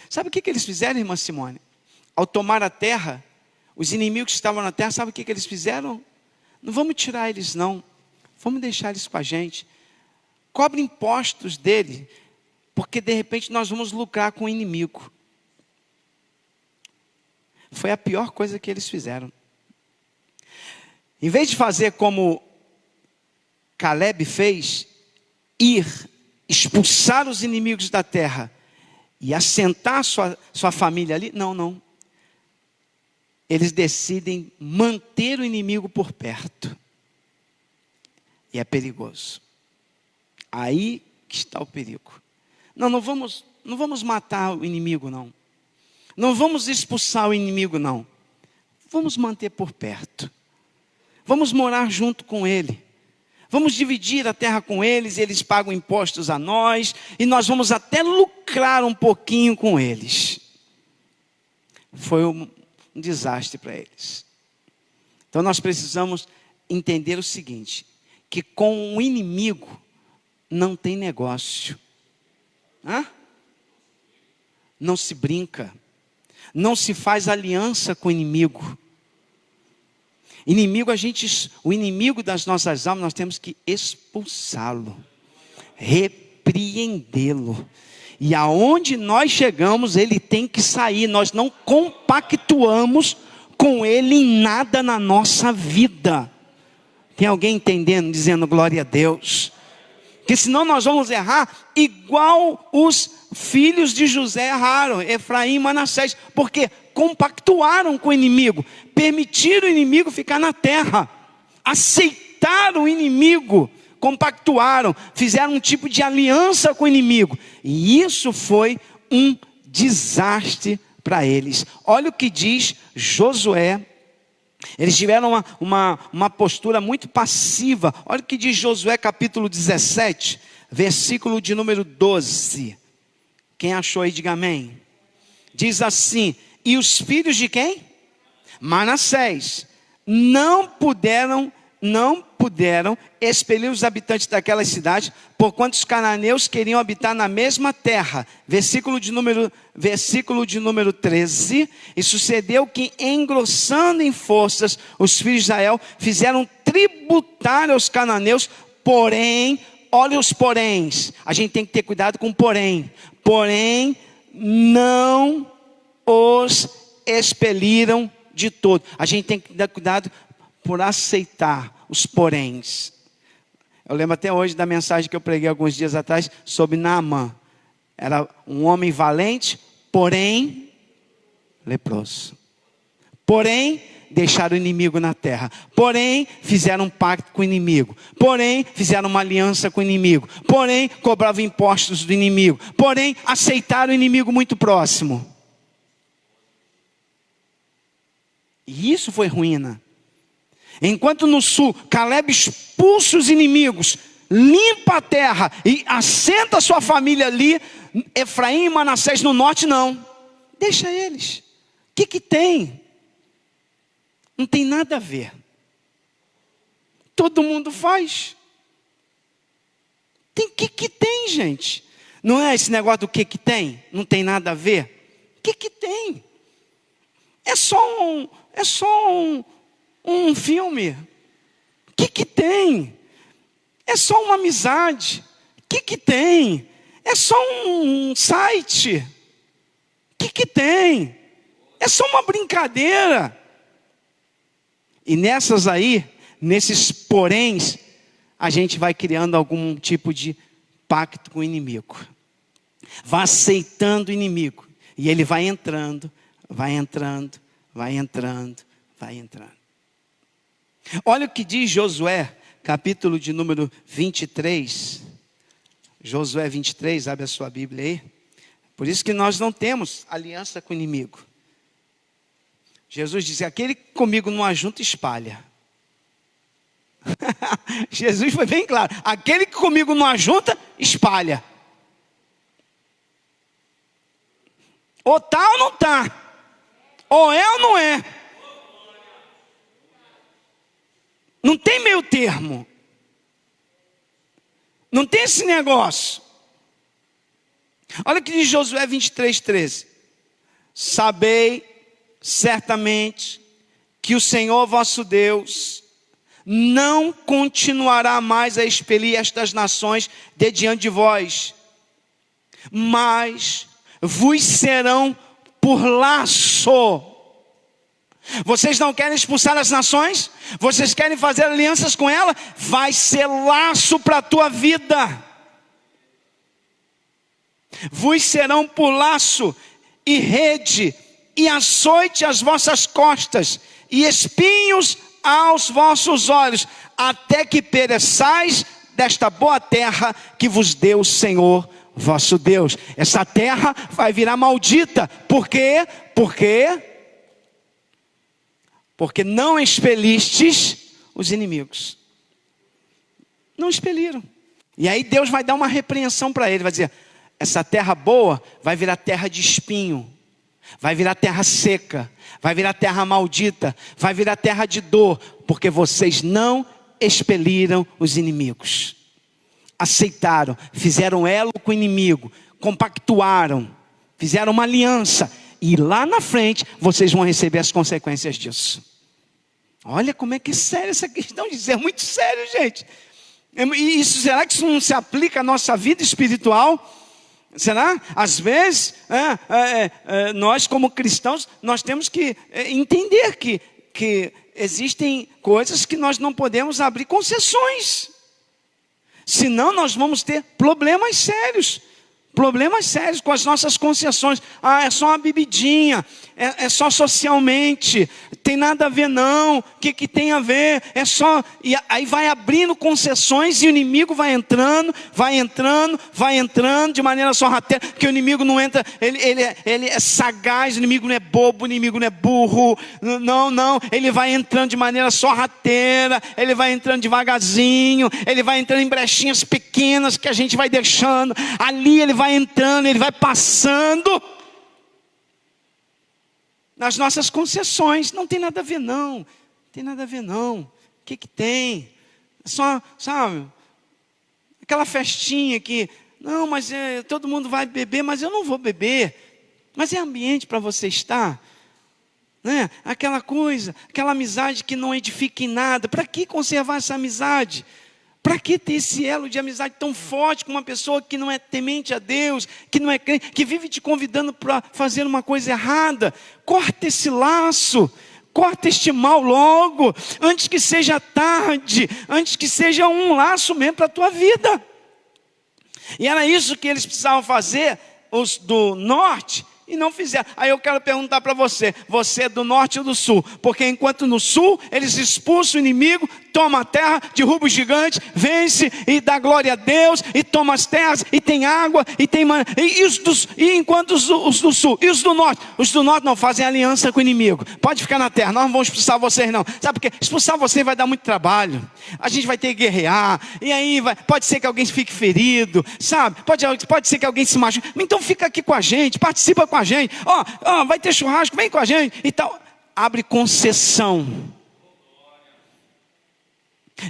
Sabe o que eles fizeram, irmã Simone? Ao tomar a terra, os inimigos que estavam na terra, sabe o que eles fizeram? Não vamos tirar eles não, vamos deixar eles com a gente. Cobre impostos dele, porque de repente nós vamos lucrar com o inimigo. Foi a pior coisa que eles fizeram. Em vez de fazer como Caleb fez, ir expulsar os inimigos da terra e assentar sua família ali, não. Eles decidem manter o inimigo por perto. E é perigoso. Aí que está o perigo. Não vamos matar o inimigo, não. Não vamos expulsar o inimigo, não. Vamos manter por perto. Vamos morar junto com ele. Vamos dividir a terra com eles, eles pagam impostos a nós, e nós vamos até lucrar um pouquinho com eles. Foi um desastre para eles. Então nós precisamos entender o seguinte, que com o inimigo não tem negócio. Não se brinca, não se faz aliança com o inimigo. O inimigo das nossas almas, nós temos que expulsá-lo, repreendê-lo. E aonde nós chegamos, ele tem que sair. Nós não compactuamos com ele em nada na nossa vida. Tem alguém entendendo, dizendo glória a Deus? Porque senão nós vamos errar igual os filhos de José erraram, Efraim e Manassés. Porque compactuaram com o inimigo, permitiram o inimigo ficar na terra, aceitaram o inimigo, compactuaram, fizeram um tipo de aliança com o inimigo, e isso foi um desastre para eles. Olha o que diz Josué. Eles tiveram uma postura muito passiva. Olha o que diz Josué capítulo 17, versículo de número 12. Quem achou aí, diga amém. diz assim: e os filhos de quem? Manassés não puderam expelir os habitantes daquela cidade, porquanto os cananeus queriam habitar na mesma terra. Versículo de número 13. E sucedeu que, engrossando em forças, os filhos de Israel fizeram tributar aos cananeus, porém, olha os poréns, a gente tem que ter cuidado com porém não os expeliram de todo. A gente tem que dar cuidado por aceitar os poréns. Eu lembro até hoje da mensagem que eu preguei alguns dias atrás sobre Naamã. Era um homem valente, porém leproso. Porém, deixaram o inimigo na terra. Porém, fizeram um pacto com o inimigo. Porém, fizeram uma aliança com o inimigo. Porém, cobravam impostos do inimigo. Porém, aceitaram o inimigo muito próximo. E isso foi ruína. Enquanto no sul, Caleb expulsa os inimigos, limpa a terra e assenta a sua família ali, Efraim e Manassés no norte, não. Deixa eles. O que tem? Não tem nada a ver. Todo mundo faz. Tem que tem, gente? Não é esse negócio do que tem? Não tem nada a ver? O que tem? É só um filme. O que tem? É só uma amizade. O que tem? É só um site. O que tem? É só uma brincadeira. E nesses poréns, a gente vai criando algum tipo de pacto com o inimigo. Vai aceitando o inimigo. E ele vai entrando. Olha o que diz Josué, capítulo de número 23. Josué 23, abre a sua Bíblia aí. Por isso que nós não temos aliança com o inimigo. Jesus disse: aquele que comigo não ajunta, espalha. Jesus foi bem claro: aquele que comigo não ajunta, espalha. Ou tá ou não tá. Ou é ou não é. Não tem meio termo. Não tem esse negócio. Olha o que diz Josué 23:13. Sabei certamente que o Senhor vosso Deus não continuará mais a expelir estas nações de diante de vós, mas vos serão por laço. Vocês não querem expulsar as nações? Vocês querem fazer alianças com ela? Vai ser laço para a tua vida. Vos serão por laço e rede e açoite às vossas costas e espinhos aos vossos olhos, até que pereçais desta boa terra que vos deu o Senhor vosso Deus. Essa terra vai virar maldita. Por quê? Porque não expelistes os inimigos. Não expeliram. E aí Deus vai dar uma repreensão para ele. Vai dizer: essa terra boa vai virar terra de espinho. Vai virar terra seca. Vai virar terra maldita. Vai virar terra de dor. Porque vocês não expeliram os inimigos. Aceitaram. Fizeram elo com o inimigo. Compactuaram. Fizeram uma aliança. E lá na frente vocês vão receber as consequências disso. Olha como é que é sério essa questão de dizer. É muito sério, gente. E será que isso não se aplica à nossa vida espiritual? Será? Às vezes, nós como cristãos, nós temos que entender que existem coisas que nós não podemos abrir concessões. Senão nós vamos ter problemas sérios. Problemas sérios com as nossas concessões. É só uma bebidinha, é só socialmente, tem nada a ver não, o que tem a ver, é só, e aí vai abrindo concessões e o inimigo vai entrando de maneira sorrateira, porque o inimigo não entra, ele é sagaz, o inimigo não é bobo, o inimigo não é burro, não, ele vai entrando de maneira sorrateira, ele vai entrando devagarzinho, ele vai entrando em brechinhas pequenas que a gente vai deixando, ali ele vai entrando, ele vai passando. nas nossas concessões. Não tem nada a ver não, não tem nada a ver não. O que tem? Só, sabe, aquela festinha que, não, mas todo mundo vai beber, mas eu não vou beber. Mas é ambiente para você estar, né? Aquela coisa, aquela amizade que não edifica em nada. Para que conservar essa amizade? Para que ter esse elo de amizade tão forte com uma pessoa que não é temente a Deus, que não é crente, que vive te convidando para fazer uma coisa errada? Corta esse laço, corta este mal logo, antes que seja tarde, antes que seja um laço mesmo para a tua vida. E era isso que eles precisavam fazer, os do norte, e não fizeram. Aí eu quero perguntar para você, você é do norte ou do sul? Porque enquanto no sul, eles expulsam o inimigo, toma a terra, derruba os gigantes, vence e dá glória a Deus, e toma as terras, e tem água, e tem e enquanto os do sul, e os do norte não fazem aliança com o inimigo. Pode ficar na terra, nós não vamos expulsar vocês não. Sabe por quê? Expulsar vocês vai dar muito trabalho. A gente vai ter que guerrear, e aí pode ser que alguém fique ferido, sabe? Pode ser que alguém se machuque. Então fica aqui com a gente, participa com a gente. Ó, vai ter churrasco, vem com a gente e tal. Abre concessão.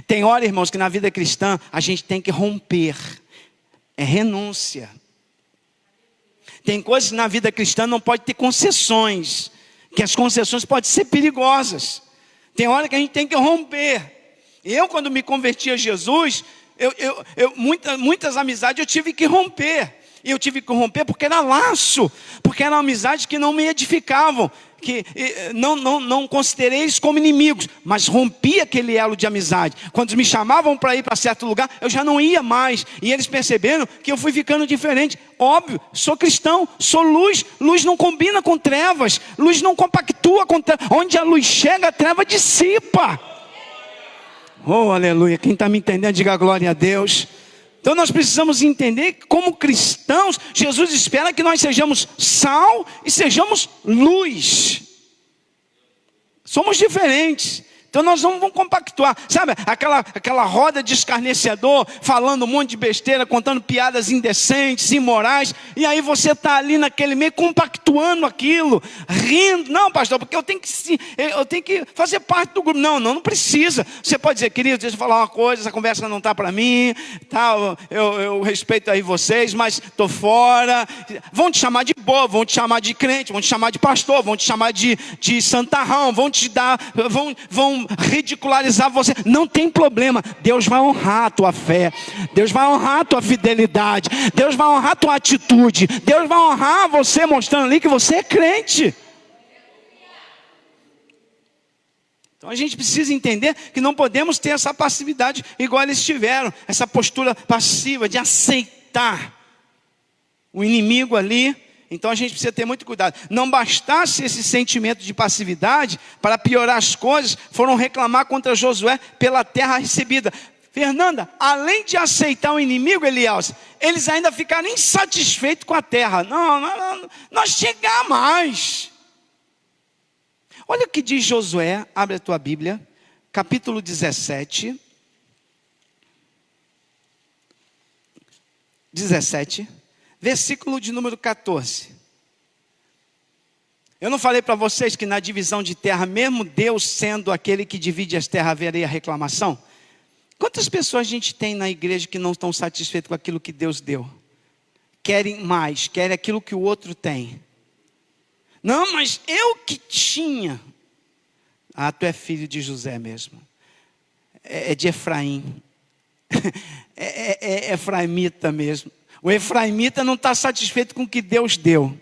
Tem hora, irmãos, que na vida cristã a gente tem que romper. É renúncia. Tem coisas que na vida cristã não pode ter concessões, que as concessões podem ser perigosas. Tem hora que a gente tem que romper. Eu, quando me converti a Jesus, muitas amizades eu tive que romper. E eu tive que romper porque era laço, porque eram amizades que não me edificavam, que não considerei eles como inimigos, mas rompi aquele elo de amizade. Quando me chamavam para ir para certo lugar, eu já não ia mais, e eles perceberam que eu fui ficando diferente. Óbvio, sou cristão, sou luz, luz não combina com trevas, luz não compactua com trevas. Onde a luz chega, a treva dissipa. Oh, aleluia, quem está me entendendo, diga glória a Deus. Então nós precisamos entender que como cristãos, Jesus espera que nós sejamos sal e sejamos luz. Somos diferentes. Então nós vamos compactuar. Sabe aquela roda de escarnecedor, falando um monte de besteira, contando piadas indecentes, imorais. E aí você está ali naquele meio, compactuando aquilo, rindo. Não, pastor, porque eu tenho que fazer parte do grupo. Não precisa. Você pode dizer, querido, deixa eu falar uma coisa, essa conversa não está para mim. Tal, eu respeito aí vocês, mas estou fora. Vão te chamar de bobo, vão te chamar de crente, vão te chamar de pastor, vão te chamar de santarrão, vão te dar, vão ridicularizar você. Não tem problema. Deus vai honrar a tua fé. Deus vai honrar a tua fidelidade. Deus vai honrar a tua atitude. Deus vai honrar você mostrando ali que você é crente. Então a gente precisa entender que não podemos ter essa passividade igual eles tiveram. Essa postura passiva de aceitar o inimigo ali. Então a gente precisa ter muito cuidado. Não bastasse esse sentimento de passividade, para piorar as coisas, foram reclamar contra Josué pela terra recebida. Fernanda, além de aceitar o inimigo, Elias, eles ainda ficaram insatisfeitos com a terra. Não, nós chegamos mais. Olha o que diz Josué, abre a tua Bíblia, capítulo 17. 17. Versículo de número 14. Eu não falei para vocês que na divisão de terra, mesmo Deus sendo aquele que divide as terras, haveria reclamação? Quantas pessoas a gente tem na igreja que não estão satisfeitas com aquilo que Deus deu? Querem mais, querem aquilo que o outro tem. Não, mas eu que tinha. Ah, tu é filho de José mesmo. É de Efraim. É efraimita mesmo. O efraimita não está satisfeito com o que Deus deu.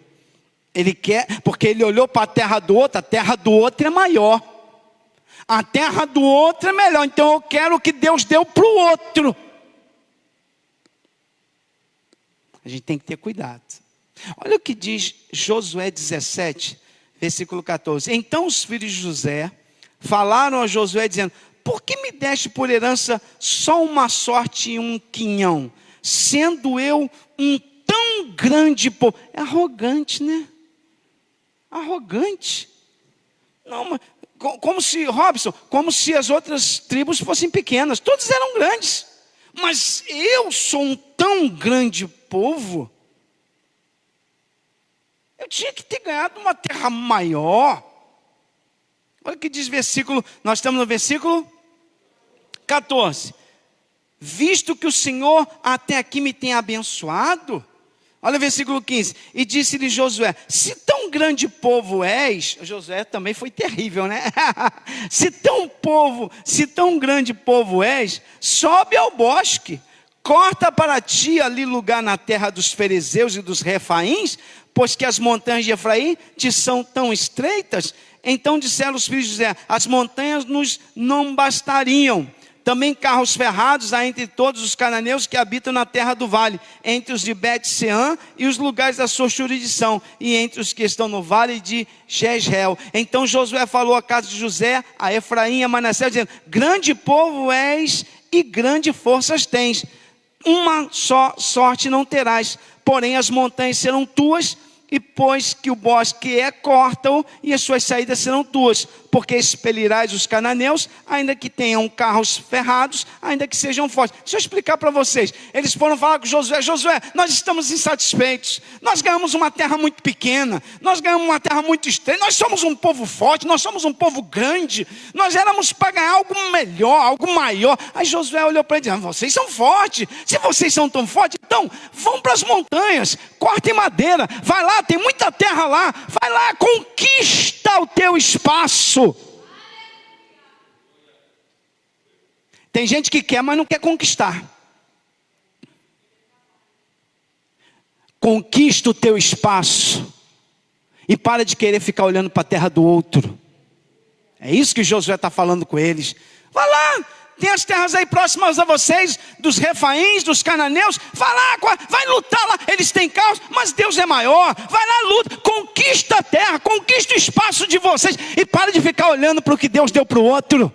Ele quer, porque ele olhou para a terra do outro é maior. A terra do outro é melhor, então eu quero o que Deus deu para o outro. A gente tem que ter cuidado. Olha o que diz Josué 17, versículo 14. Então os filhos de José falaram a Josué dizendo: por que me deste por herança só uma sorte e um quinhão, sendo eu um tão grande povo? É arrogante, né? Arrogante. Não, mas como se as outras tribos fossem pequenas. Todos eram grandes. Mas eu sou um tão grande povo. Eu tinha que ter ganhado uma terra maior. Olha o que diz versículo, nós estamos no versículo 14. Visto que o Senhor até aqui me tem abençoado. Olha o versículo 15. E disse-lhe Josué: se tão grande povo és. Josué também foi terrível, né? Se tão grande povo és, sobe ao bosque, corta para ti ali lugar na terra dos fariseus e dos refaíns, pois que as montanhas de Efraim te são tão estreitas. Então disseram os filhos de José: as montanhas nos não bastariam. Também carros ferrados há entre todos os cananeus que habitam na terra do vale, entre os de Bet-Seã e os lugares da sua jurisdição, e entre os que estão no vale de Jezreel. Então Josué falou à casa de José, a Efraim e a Manassés, dizendo: grande povo és e grande forças tens. Uma só sorte não terás, porém as montanhas serão tuas, e pois que o bosque é, corta-o, e as suas saídas serão tuas, porque expelirás os cananeus, ainda que tenham carros ferrados, ainda que sejam fortes. Deixa eu explicar para vocês. Eles foram falar com Josué: Josué, nós estamos insatisfeitos, nós ganhamos uma terra muito pequena, nós ganhamos uma terra muito estreita, nós somos um povo forte, nós somos um povo grande, nós éramos para ganhar algo melhor, algo maior. Aí Josué olhou para ele e disse: vocês são fortes, se vocês são tão fortes, então vão para as montanhas, cortem madeira, vai lá, tem muita terra lá, vai lá, conquista o teu espaço. Tem gente que quer, mas não quer conquistar. Conquista o teu espaço e para de querer ficar olhando para a terra do outro. É isso que Josué está falando com eles. Vai lá, tem as terras aí próximas a vocês, dos refaíns, dos cananeus. Vai lá, vai lutar lá. Eles têm carros, mas Deus é maior. Vai lá, luta, conquista a terra, conquista o espaço de vocês e para de ficar olhando para o que Deus deu para o outro.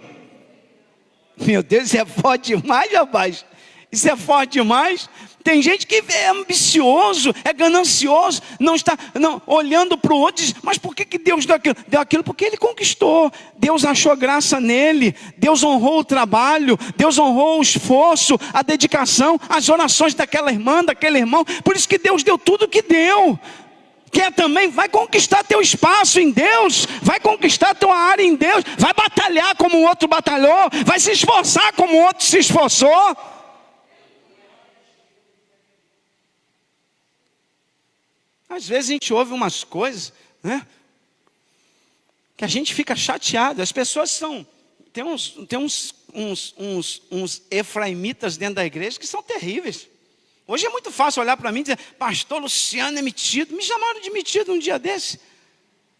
Meu Deus, isso é forte demais, rapaz. Isso é forte demais. Tem gente que é ambicioso, é ganancioso, não está olhando para o outro e diz: mas por que Deus deu aquilo? Deu aquilo porque ele conquistou. Deus achou graça nele, Deus honrou o trabalho, Deus honrou o esforço, a dedicação, as orações daquela irmã, daquele irmão. Por isso que Deus deu tudo o que deu. Quer também? Vai conquistar teu espaço em Deus, vai conquistar tua área em Deus, vai batalhar como o outro batalhou, vai se esforçar como o outro se esforçou. Às vezes a gente ouve umas coisas, né, que a gente fica chateado. As pessoas tem uns efraimitas dentro da igreja que são terríveis. Hoje é muito fácil olhar para mim e dizer: pastor Luciano é metido. Me chamaram de metido um dia desse,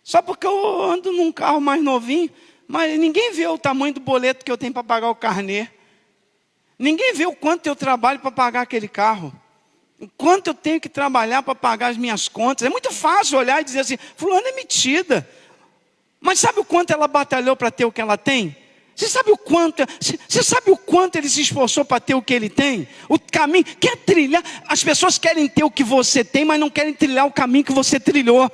só porque eu ando num carro mais novinho. Mas ninguém vê o tamanho do boleto que eu tenho para pagar o carnê. Ninguém vê o quanto eu trabalho para pagar aquele carro, o quanto eu tenho que trabalhar para pagar as minhas contas. É muito fácil olhar e dizer assim: fulano é metida. Mas sabe o quanto ela batalhou para ter o que ela tem? Você sabe o quanto ele se esforçou para ter o que ele tem? O caminho, quer trilhar. As pessoas querem ter o que você tem, mas não querem trilhar o caminho que você trilhou.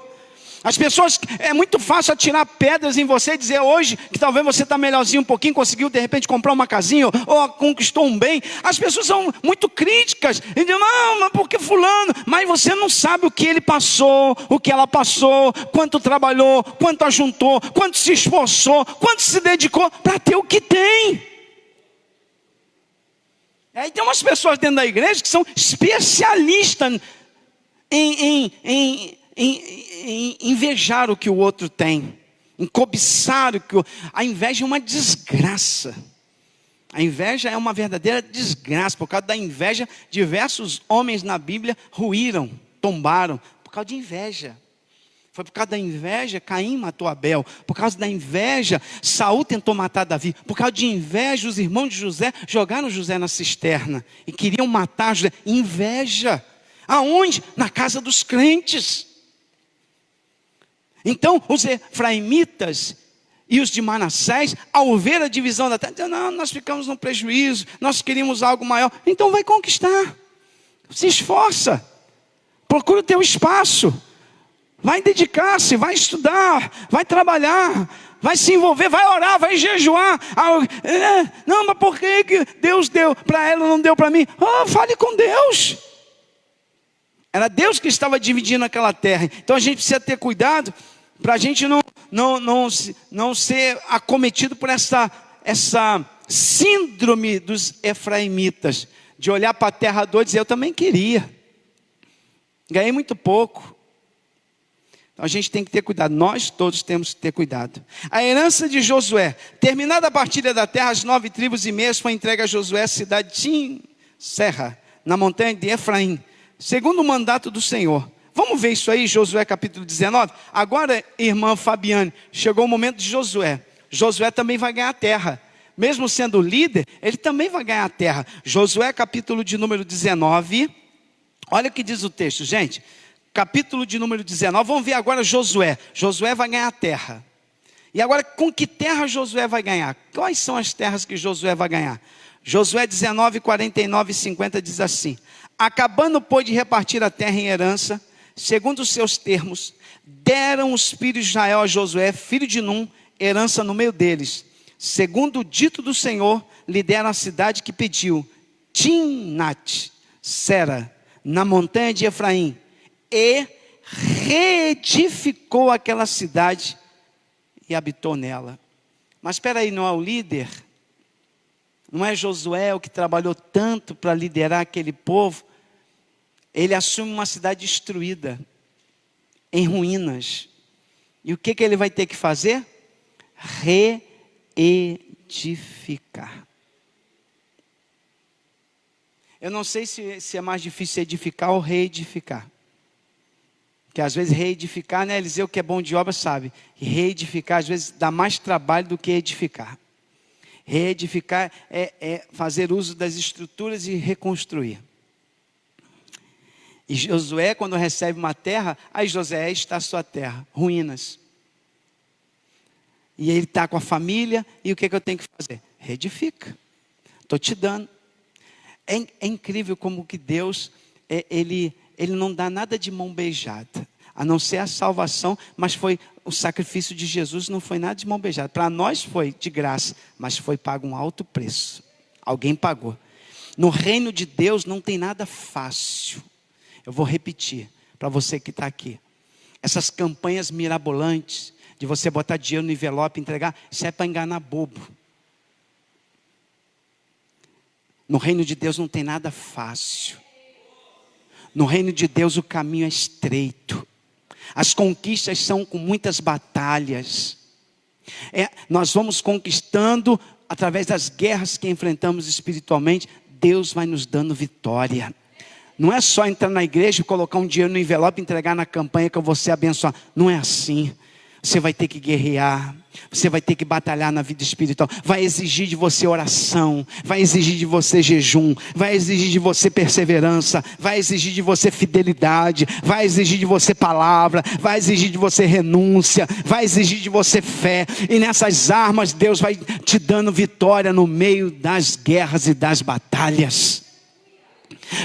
As pessoas, é muito fácil atirar pedras em você e dizer hoje que talvez você está melhorzinho um pouquinho, conseguiu de repente comprar uma casinha ou conquistou um bem. As pessoas são muito críticas e dizem: não, mas por que fulano? Mas você não sabe o que ele passou, o que ela passou, quanto trabalhou, quanto ajuntou, quanto se esforçou, quanto se dedicou para ter o que tem. Aí tem umas pessoas dentro da igreja que são especialistas em invejar o que o outro tem, em cobiçar o que a inveja é uma desgraça. A inveja é uma verdadeira desgraça. Por causa da inveja, diversos homens na Bíblia ruíram, tombaram, por causa de inveja. Foi por causa da inveja Caim matou Abel. Por causa da inveja Saul tentou matar Davi. Por causa de inveja os irmãos de José jogaram José na cisterna e queriam matar José. Inveja. Aonde? Na casa dos crentes. Então os efraimitas e os de Manassés, ao ver a divisão da terra, não, nós ficamos no prejuízo, nós queríamos algo maior. Então vai conquistar, se esforça, procura o teu espaço, vai dedicar-se, vai estudar, vai trabalhar, vai se envolver, vai orar, vai jejuar. Não, mas por que Deus deu para ela e não deu para mim? Fale com Deus. Era Deus que estava dividindo aquela terra. Então a gente precisa ter cuidado para a gente não ser acometido por essa síndrome dos efraimitas, de olhar para a terra doida e dizer, eu também queria, ganhei muito pouco. Então a gente tem que ter cuidado, nós todos temos que ter cuidado. A herança de Josué: terminada a partilha da terra, as 9 tribos e meias foi entregue a Josué a cidade de Tim-Serra, na montanha de Efraim, segundo o mandato do Senhor. Vamos ver isso aí, Josué capítulo 19. Agora, irmã Fabiane, chegou o momento de Josué. Josué também vai ganhar a terra. Mesmo sendo líder, ele também vai ganhar a terra. Josué capítulo de número 19. Olha o que diz o texto, gente. Capítulo de número 19. Vamos ver agora Josué. Josué vai ganhar a terra. E agora, com que terra Josué vai ganhar? Quais são as terras que Josué vai ganhar? Josué 19, 49 e 50 diz assim: acabando, pois, de repartir a terra em herança, segundo os seus termos, deram os filhos de Israel a Josué, filho de Num, herança no meio deles. Segundo o dito do Senhor, lhe deram a cidade que pediu, Timnat-Sera, na montanha de Efraim, e reedificou aquela cidade e habitou nela. Mas espera aí, não é o líder? Não é Josué o que trabalhou tanto para liderar aquele povo? Ele assume uma cidade destruída, em ruínas. E o que ele vai ter que fazer? Reedificar. Eu não sei se é mais difícil edificar ou reedificar. Porque às vezes reedificar, né? Eliseu, que é bom de obra, sabe. E reedificar às vezes dá mais trabalho do que edificar. Reedificar é fazer uso das estruturas e reconstruir. E Josué, quando recebe uma terra, aí Josué está a sua terra, ruínas. E ele está com a família, e o que eu tenho que fazer? Reedifica. Estou te dando. É incrível como que Deus, ele não dá nada de mão beijada, a não ser a salvação, mas foi o sacrifício de Jesus, não foi nada de mão beijada. Para nós foi de graça, mas foi pago um alto preço. Alguém pagou. No reino de Deus não tem nada fácil. Eu vou repetir para você que está aqui. Essas campanhas mirabolantes, de você botar dinheiro no envelope e entregar, isso é para enganar bobo. No reino de Deus não tem nada fácil. No reino de Deus o caminho é estreito. As conquistas são com muitas batalhas. Nós vamos conquistando através das guerras que enfrentamos espiritualmente. Deus vai nos dando vitória. Não é só entrar na igreja, colocar um dinheiro no envelope e entregar na campanha que eu vou ser abençoado. Não é assim. Você vai ter que guerrear. Você vai ter que batalhar na vida espiritual. Vai exigir de você oração. Vai exigir de você jejum. Vai exigir de você perseverança. Vai exigir de você fidelidade. Vai exigir de você palavra. Vai exigir de você renúncia. Vai exigir de você fé. E nessas armas Deus vai te dando vitória no meio das guerras e das batalhas.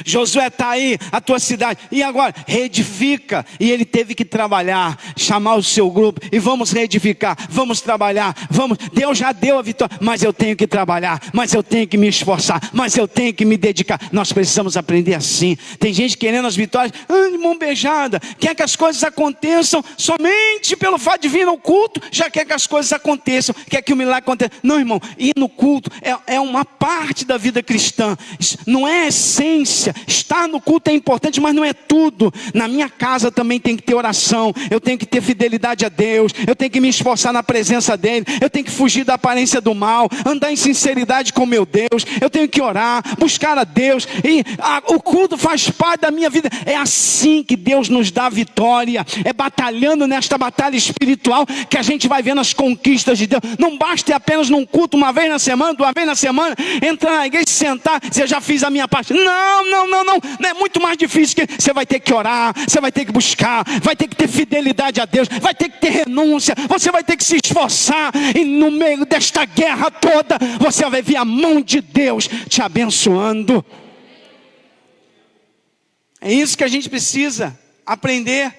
Josué está aí, a tua cidade, e agora reedifica. E ele teve que trabalhar, chamar o seu grupo, e vamos reedificar, vamos trabalhar, vamos. Deus já deu a vitória, mas eu tenho que trabalhar, mas eu tenho que me esforçar, mas eu tenho que me dedicar. Nós precisamos aprender assim. Tem gente querendo as vitórias de mão beijada, quer que as coisas aconteçam somente pelo fato de vir no culto, já quer que as coisas aconteçam, quer que o milagre aconteça. Não, irmão, ir no culto é uma parte da vida cristã, isso não é essência. Estar no culto é importante, mas não é tudo. Na minha casa também tem que ter oração. Eu tenho que ter fidelidade a Deus. Eu tenho que me esforçar na presença dEle. Eu tenho que fugir da aparência do mal. Andar em sinceridade com meu Deus. Eu tenho que orar, buscar a Deus. E o culto faz parte da minha vida. É assim que Deus nos dá vitória. É batalhando nesta batalha espiritual que a gente vai vendo as conquistas de Deus. Não basta ter apenas num culto uma vez na semana, 2 vezes na semana, entrar na igreja, sentar, dizer, eu já fiz a minha parte. Não é muito mais difícil. Que você vai ter que orar, você vai ter que buscar, vai ter que ter fidelidade a Deus, vai ter que ter renúncia, você vai ter que se esforçar, e no meio desta guerra toda, você vai ver a mão de Deus te abençoando. É isso que a gente precisa aprender.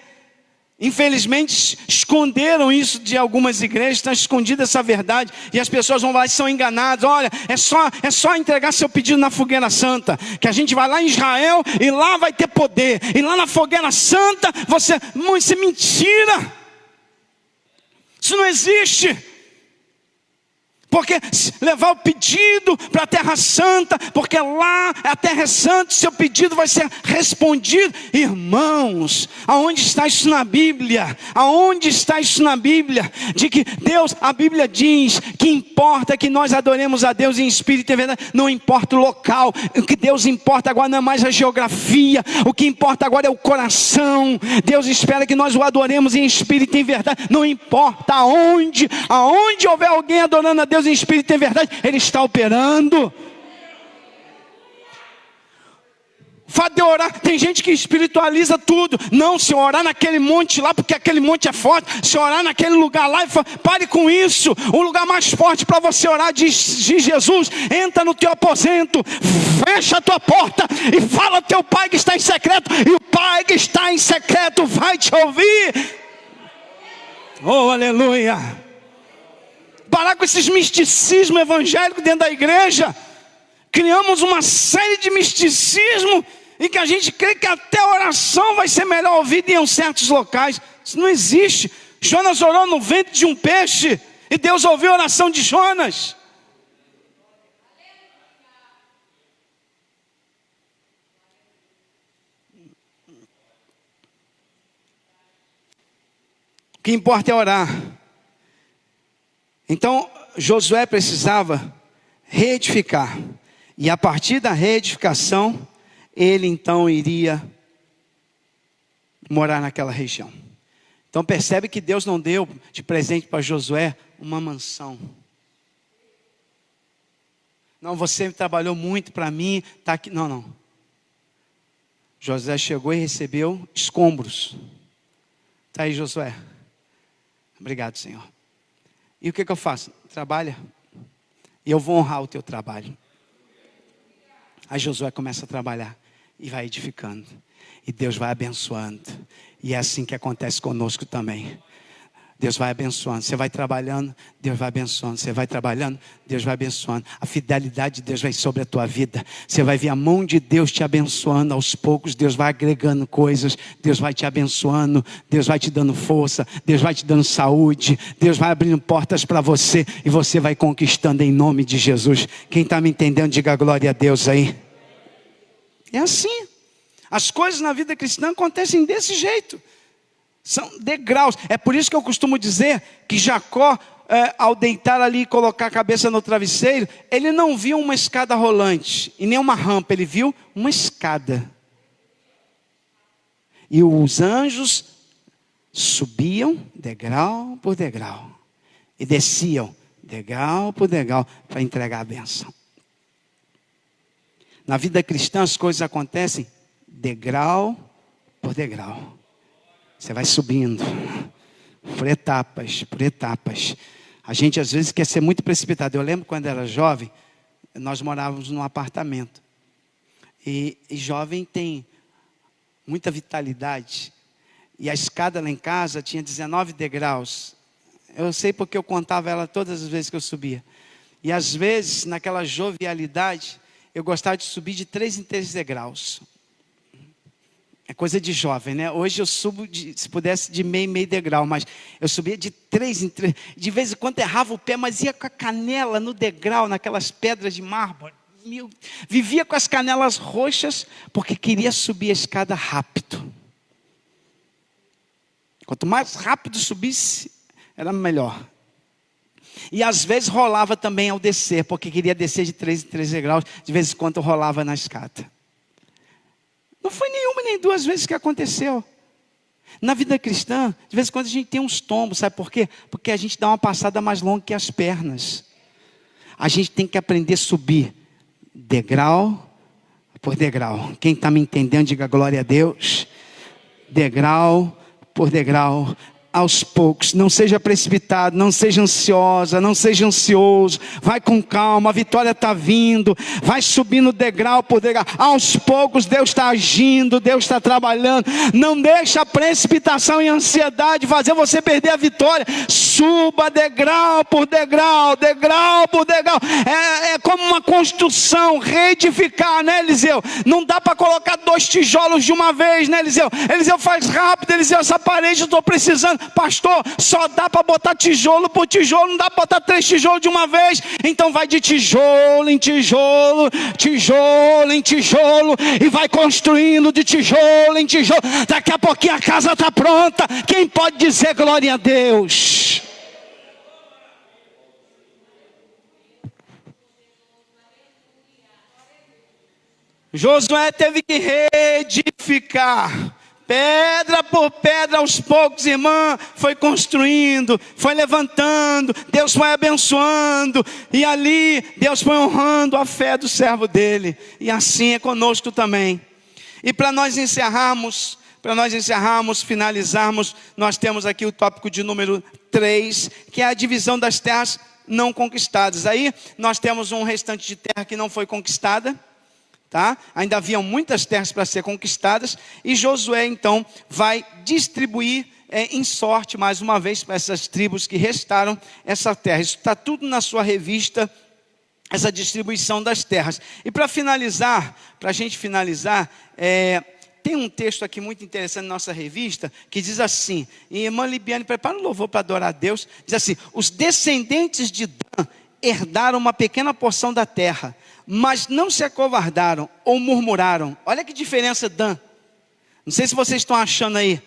Infelizmente, esconderam isso de algumas igrejas, está escondida essa verdade, e as pessoas vão lá e são enganadas. Olha, é só entregar seu pedido na fogueira santa, que a gente vai lá em Israel, e lá vai ter poder, e lá na fogueira santa, isso é mentira, isso não existe. Porque levar o pedido para a terra santa, porque lá a terra é santa, seu pedido vai ser respondido. Irmãos, aonde está isso na Bíblia? Aonde está isso na Bíblia? De que Deus, a Bíblia diz que importa que nós adoremos a Deus em espírito e em verdade. Não importa o local, o que Deus importa agora não é mais a geografia, o que importa agora é o coração. Deus espera que nós o adoremos em espírito e em verdade. Não importa aonde houver alguém adorando a Deus em espírito e em verdade, Ele está operando. O fato de orar, tem gente que espiritualiza tudo. Não, se orar naquele monte lá, porque aquele monte é forte, se orar naquele lugar lá, pare com isso. O lugar mais forte para você orar, diz Jesus, entra no teu aposento, fecha a tua porta e fala ao teu pai que está em secreto, e o pai que está em secreto vai te ouvir. Oh, aleluia. Parar com esses misticismo evangélico dentro da igreja. Criamos uma série de misticismo em que a gente crê que até a oração vai ser melhor ouvida em certos locais. Isso não existe. Jonas orou no ventre de um peixe e Deus ouviu a oração de Jonas. O que importa é orar. Então, Josué precisava reedificar. E a partir da reedificação, ele então iria morar naquela região. Então percebe que Deus não deu de presente para Josué uma mansão. Não, você trabalhou muito para mim, está aqui. Não. Josué chegou e recebeu escombros. Está aí, Josué. Obrigado, Senhor. E o que eu faço? Trabalha. E eu vou honrar o teu trabalho. Aí Josué começa a trabalhar. E vai edificando. E Deus vai abençoando. E é assim que acontece conosco também. Deus vai abençoando. Você vai trabalhando, Deus vai abençoando. Você vai trabalhando, Deus vai abençoando. A fidelidade de Deus vai sobre a tua vida. Você vai ver a mão de Deus te abençoando. Aos poucos Deus vai agregando coisas. Deus vai te abençoando. Deus vai te dando força. Deus vai te dando saúde. Deus vai abrindo portas para você. E você vai conquistando em nome de Jesus. Quem está me entendendo, diga glória a Deus aí. É assim. As coisas na vida cristã acontecem desse jeito. São degraus. É por isso que eu costumo dizer que Jacó, ao deitar ali e colocar a cabeça no travesseiro, ele não viu uma escada rolante e nem uma rampa, ele viu uma escada. E os anjos subiam degrau por degrau e desciam degrau por degrau para entregar a bênção. Na vida cristã as coisas acontecem degrau por degrau. Você vai subindo, por etapas, por etapas. A gente às vezes quer ser muito precipitado. Eu lembro quando era jovem, nós morávamos num apartamento. E jovem tem muita vitalidade. E a escada lá em casa tinha 19 degraus. Eu sei porque eu contava ela todas as vezes que eu subia. E às vezes, naquela jovialidade, eu gostava de subir de 3 em 3 degraus. É coisa de jovem, né? Hoje eu subo, se pudesse, de meio degrau. Mas eu subia de 3 em 3. De vez em quando errava o pé, mas ia com a canela no degrau, naquelas pedras de mármore. Vivia com as canelas roxas, porque queria subir a escada rápido. Quanto mais rápido subisse, era melhor. E às vezes rolava também ao descer, porque queria descer de 3 em 3 degraus. De vez em quando eu rolava na escada. Não foi nenhuma nem duas vezes que aconteceu. Na vida cristã, de vez em quando a gente tem uns tombos, sabe por quê? Porque a gente dá uma passada mais longa que as pernas. A gente tem que aprender a subir degrau por degrau. Quem está me entendendo, diga glória a Deus. Degrau por degrau. aos poucos, não seja precipitado, não seja ansiosa, não seja ansioso, vai com calma, a vitória está vindo, vai subindo degrau por degrau, aos poucos Deus está agindo, Deus está trabalhando, não deixa a precipitação e a ansiedade fazer você perder a vitória, suba degrau por degrau, degrau por degrau, é como uma construção, reedificar, né, Eliseu? Não dá para colocar 2 tijolos de uma vez, né, Eliseu? Eliseu, faz rápido, Eliseu, essa parede eu estou precisando. Pastor, só dá para botar tijolo por tijolo, não dá para botar 3 tijolos de uma vez. Então vai de tijolo em tijolo, tijolo em tijolo, e vai construindo de tijolo em tijolo. Daqui a pouquinho a casa está pronta. Quem pode dizer glória a Deus? Josué teve que reedificar, pedra por pedra, aos poucos, irmã, foi construindo, foi levantando, Deus foi abençoando, e ali Deus foi honrando a fé do servo dele, e assim é conosco também. E para nós encerrarmos, finalizarmos, nós temos aqui o tópico de número 3, que é a divisão das terras não conquistadas. Aí nós temos um restante de terra que não foi conquistada, tá? Ainda haviam muitas terras para ser conquistadas, e Josué então vai distribuir em sorte mais uma vez para essas tribos que restaram essa terra. Isso está tudo na sua revista, essa distribuição das terras. E para finalizar, para a gente finalizar, tem um texto aqui muito interessante na nossa revista, que diz assim, e irmã Libiane, prepara um louvor para adorar a Deus, diz assim: os descendentes de Dan herdaram uma pequena porção da terra, mas não se acovardaram ou murmuraram. Olha que diferença, Dan. Não sei se vocês estão achando aí.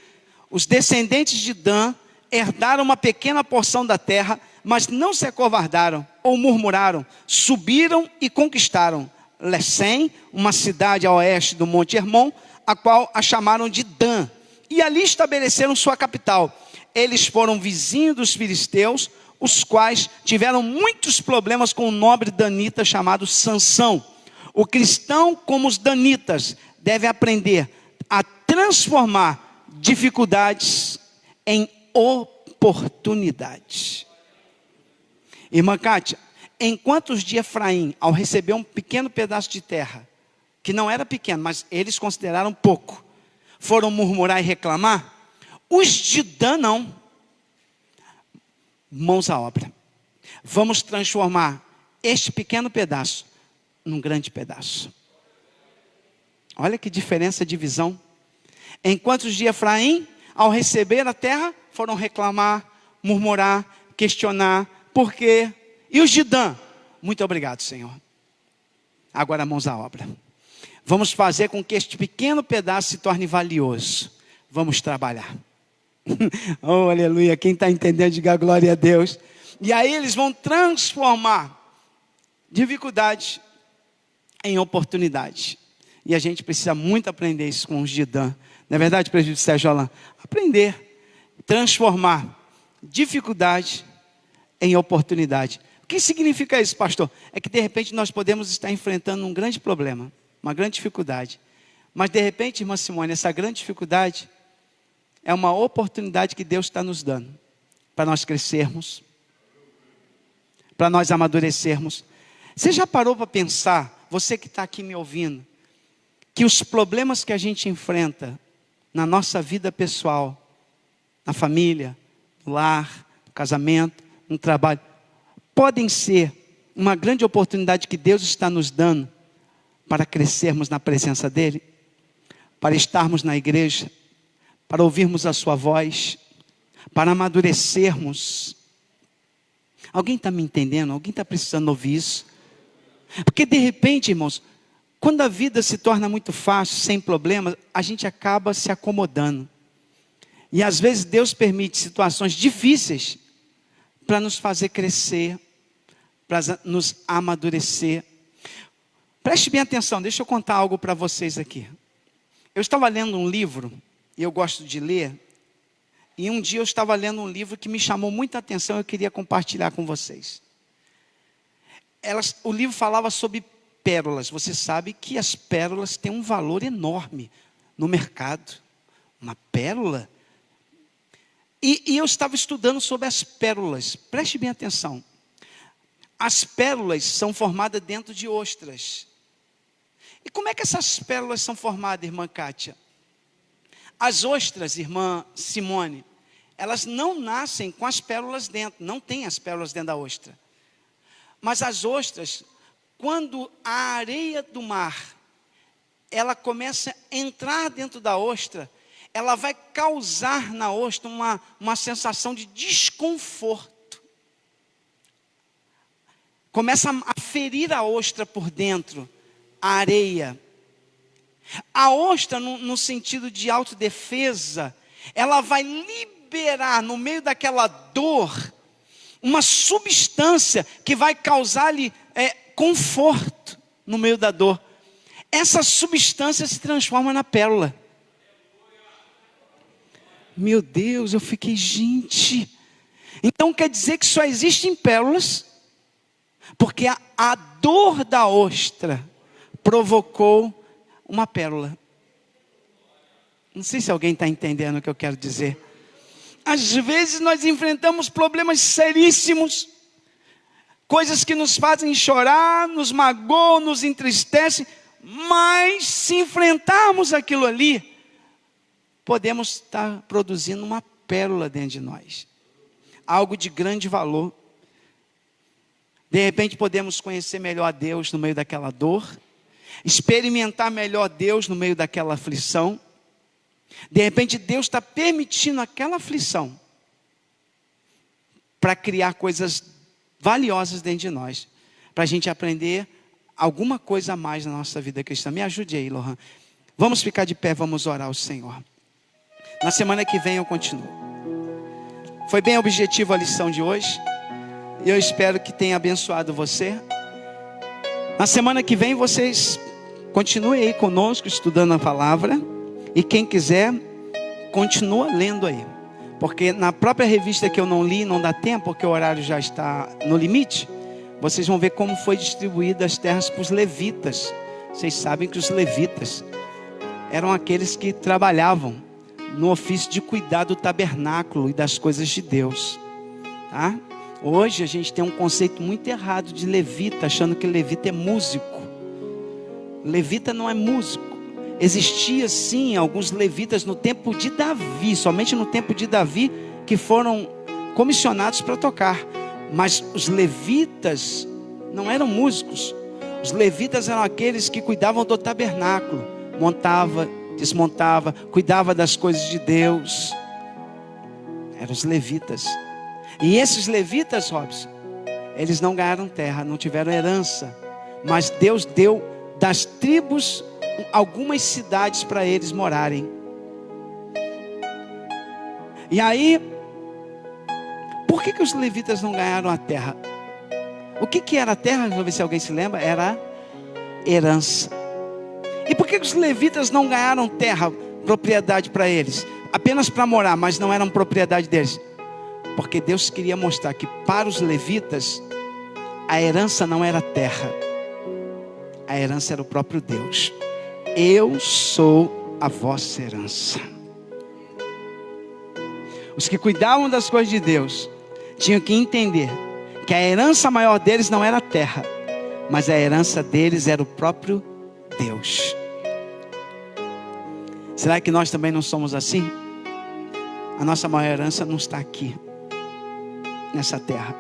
Os descendentes de Dan herdaram uma pequena porção da terra, mas não se acovardaram ou murmuraram. Subiram e conquistaram Lesem, uma cidade a oeste do Monte Hermon, a qual a chamaram de Dan. E ali estabeleceram sua capital. Eles foram vizinhos dos filisteus, os quais tiveram muitos problemas com um nobre danita chamado Sansão. O cristão, como os danitas, deve aprender a transformar dificuldades em oportunidades. Irmã Kátia, enquanto os de Efraim, ao receber um pequeno pedaço de terra, que não era pequeno, mas eles consideraram pouco, foram murmurar e reclamar, os de Dan não. Mãos à obra. Vamos transformar este pequeno pedaço num grande pedaço. Olha que diferença de visão. Enquanto os de Efraim, ao receber a terra, foram reclamar, murmurar, questionar, por quê? E os de Dan, muito obrigado, Senhor. Agora mãos à obra. Vamos fazer com que este pequeno pedaço se torne valioso. Vamos trabalhar. Oh, aleluia, quem está entendendo, diga glória a Deus. E aí eles vão transformar dificuldade em oportunidade. E a gente precisa muito aprender isso com os de Dan. Não é verdade, presbítero Sérgio Alain? Aprender, transformar dificuldade em oportunidade. O que significa isso, pastor? É que de repente nós podemos estar enfrentando um grande problema, uma grande dificuldade. Mas de repente, irmã Simone, essa grande dificuldade é uma oportunidade que Deus está nos dando para nós crescermos, para nós amadurecermos. Você já parou para pensar, você que está aqui me ouvindo, que os problemas que a gente enfrenta na nossa vida pessoal, na família, no lar, no casamento, no trabalho, podem ser uma grande oportunidade que Deus está nos dando para crescermos na presença dEle, para estarmos na igreja, para ouvirmos a sua voz, para amadurecermos. Alguém está me entendendo? Alguém está precisando ouvir isso? Porque de repente, irmãos, quando a vida se torna muito fácil, sem problemas, a gente acaba se acomodando. E às vezes Deus permite situações difíceis para nos fazer crescer, para nos amadurecer. Preste bem atenção, deixa eu contar algo para vocês aqui. Eu estava lendo um livro, e eu gosto de ler, e um dia eu estava lendo um livro que me chamou muita atenção, eu queria compartilhar com vocês. O livro falava sobre pérolas. Você sabe que as pérolas têm um valor enorme no mercado. Uma pérola E eu estava estudando sobre as pérolas. Preste bem atenção. As pérolas são formadas dentro de ostras. E como é que essas pérolas são formadas, irmã Kátia? As ostras, irmã Simone, elas não nascem com as pérolas dentro. Não tem as pérolas dentro da ostra. Mas as ostras, quando a areia do mar, ela começa a entrar dentro da ostra, ela vai causar na ostra uma sensação de desconforto. Começa a ferir a ostra por dentro, a areia. A ostra, no sentido de autodefesa, ela vai liberar no meio daquela dor, uma substância que vai causar-lhe conforto no meio da dor. Essa substância se transforma na pérola. Meu Deus, eu fiquei, gente. Então quer dizer que só existem pérolas, porque a dor da ostra provocou uma pérola. Não sei se alguém está entendendo o que eu quero dizer. Às vezes nós enfrentamos problemas seríssimos, coisas que nos fazem chorar, nos magoam, nos entristecem, mas se enfrentarmos aquilo ali, podemos estar produzindo uma pérola dentro de nós, algo de grande valor. De repente podemos conhecer melhor a Deus no meio daquela dor, experimentar melhor Deus no meio daquela aflição. De repente Deus está permitindo aquela aflição para criar coisas valiosas dentro de nós, para a gente aprender alguma coisa a mais na nossa vida cristã. Me ajude aí, Lohan. Vamos ficar de pé, vamos orar ao Senhor. Na semana que vem eu continuo. Foi bem objetivo a lição de hoje, e eu espero que tenha abençoado você. Na semana que vem vocês continuem aí conosco, estudando a palavra. E quem quiser, continua lendo aí. Porque na própria revista que eu não li, não dá tempo, porque o horário já está no limite. Vocês vão ver como foi distribuídas as terras para os levitas. Vocês sabem que os levitas eram aqueles que trabalhavam no ofício de cuidar do tabernáculo e das coisas de Deus. Tá? Hoje a gente tem um conceito muito errado de levita, achando que levita é músico. Levita não é músico. Existia sim alguns levitas no tempo de Davi, somente no tempo de Davi, que foram comissionados para tocar. Mas os levitas não eram músicos. Os levitas eram aqueles que cuidavam do tabernáculo, montava, desmontava, cuidava das coisas de Deus. Eram os levitas. E esses levitas, Robson, eles não ganharam terra, não tiveram herança, mas Deus deu das tribos algumas cidades para eles morarem. E aí, por que os levitas não ganharam a terra? O que era a terra? Vamos ver se alguém se lembra. Era herança. E por que os levitas não ganharam terra, propriedade para eles? Apenas para morar, mas não eram propriedade deles. Porque Deus queria mostrar que para os levitas a herança não era terra, a herança era o próprio Deus. Eu sou a vossa herança. Os que cuidavam das coisas de Deus tinham que entender que a herança maior deles não era a terra, mas a herança deles era o próprio Deus. Será que nós também não somos assim? A nossa maior herança não está aqui, nessa terra.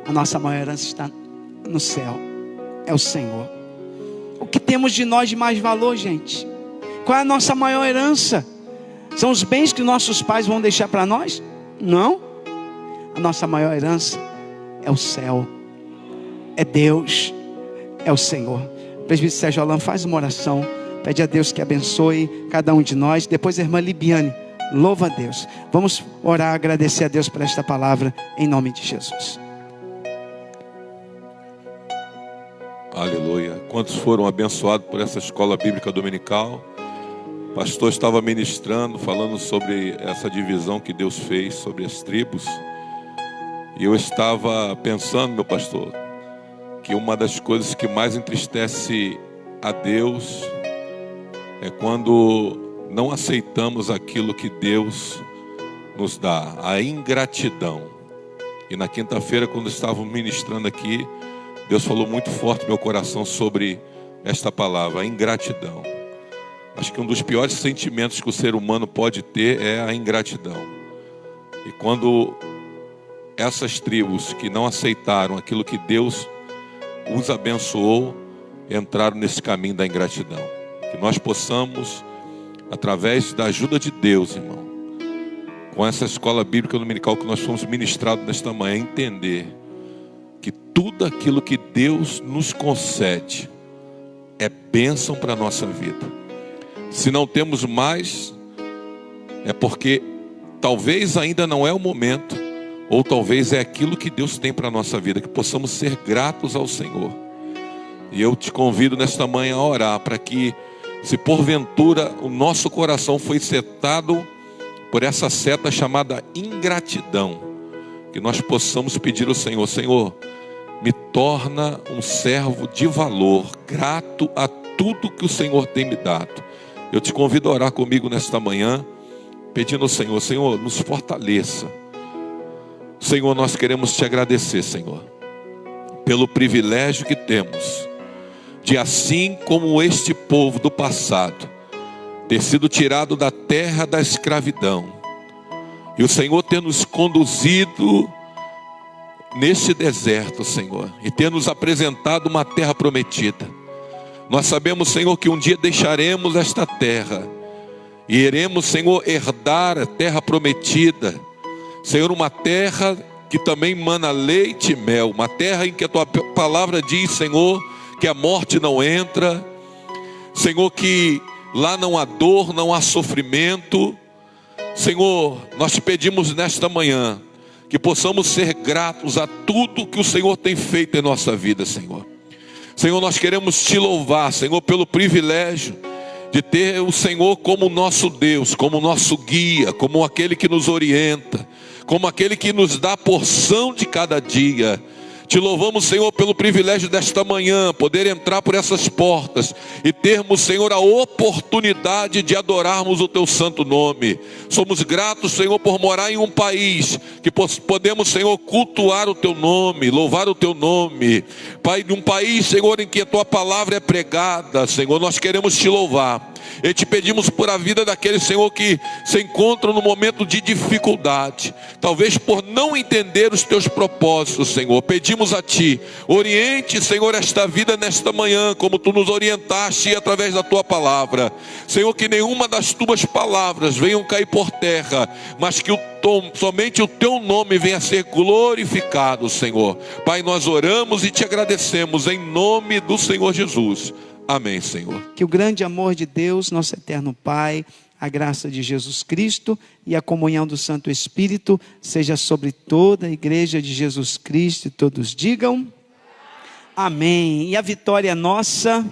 A nossa maior herança está no céu, é o Senhor. O que temos de nós de mais valor, gente? Qual é a nossa maior herança? São os bens que nossos pais vão deixar para nós? Não. A nossa maior herança é o céu, é Deus, é o Senhor. O presbítero Sérgio Alain faz uma oração, pede a Deus que abençoe cada um de nós. Depois a irmã Libiane louva a Deus. Vamos orar, agradecer a Deus por esta palavra, em nome de Jesus. Aleluia. Quantos foram abençoados por essa escola bíblica dominical? O pastor estava ministrando, falando sobre essa divisão que Deus fez sobre as tribos. E eu estava pensando, meu pastor, que uma das coisas que mais entristece a Deus é quando não aceitamos aquilo que Deus nos dá, a ingratidão. E na quinta-feira, quando estávamos ministrando aqui, Deus falou muito forte no meu coração sobre esta palavra, a ingratidão. Acho que um dos piores sentimentos que o ser humano pode ter é a ingratidão. E quando essas tribos que não aceitaram aquilo que Deus os abençoou, entraram nesse caminho da ingratidão. Que nós possamos, através da ajuda de Deus, irmão, com essa escola bíblica dominical que nós fomos ministrados nesta manhã, entender que tudo aquilo que Deus nos concede é bênção para a nossa vida. Se não temos mais, é porque talvez ainda não é o momento, ou talvez é aquilo que Deus tem para a nossa vida, que possamos ser gratos ao Senhor. E eu te convido nesta manhã a orar para que, se porventura o nosso coração foi setado por essa seta chamada ingratidão, que nós possamos pedir ao Senhor: Senhor, me torna um servo de valor, grato a tudo que o Senhor tem me dado. Eu te convido a orar comigo nesta manhã, pedindo ao Senhor: Senhor, nos fortaleça. Senhor, nós queremos te agradecer, Senhor, pelo privilégio que temos de, assim como este povo do passado, ter sido tirado da terra da escravidão, e o Senhor ter nos conduzido neste deserto, Senhor, e ter nos apresentado uma terra prometida. Nós sabemos, Senhor, que um dia deixaremos esta terra e iremos, Senhor, herdar a terra prometida. Senhor, uma terra que também mana leite e mel, uma terra em que a tua palavra diz, Senhor, que a morte não entra, Senhor, que lá não há dor, não há sofrimento. Senhor, nós te pedimos nesta manhã que possamos ser gratos a tudo que o Senhor tem feito em nossa vida, Senhor. Senhor, nós queremos te louvar, Senhor, pelo privilégio de ter o Senhor como nosso Deus, como nosso guia, como aquele que nos orienta, como aquele que nos dá a porção de cada dia. Te louvamos, Senhor, pelo privilégio desta manhã, poder entrar por essas portas e termos, Senhor, a oportunidade de adorarmos o teu santo nome. Somos gratos, Senhor, por morar em um país que podemos, Senhor, cultuar o teu nome, louvar o teu nome. Pai, num país, Senhor, em que a tua palavra é pregada, Senhor, nós queremos te louvar. E te pedimos por a vida daqueles, Senhor, que se encontram no momento de dificuldade, talvez por não entender os teus propósitos, Senhor. Pedimos a ti, oriente, Senhor, esta vida nesta manhã, como tu nos orientaste através da tua palavra. Senhor, que nenhuma das tuas palavras venham cair por terra, mas que somente o teu nome venha a ser glorificado, Senhor. Pai, nós oramos e te agradecemos em nome do Senhor Jesus. Amém, Senhor. Que o grande amor de Deus, nosso eterno Pai, a graça de Jesus Cristo e a comunhão do Santo Espírito seja sobre toda a igreja de Jesus Cristo, e todos digam amém. E a vitória é nossa.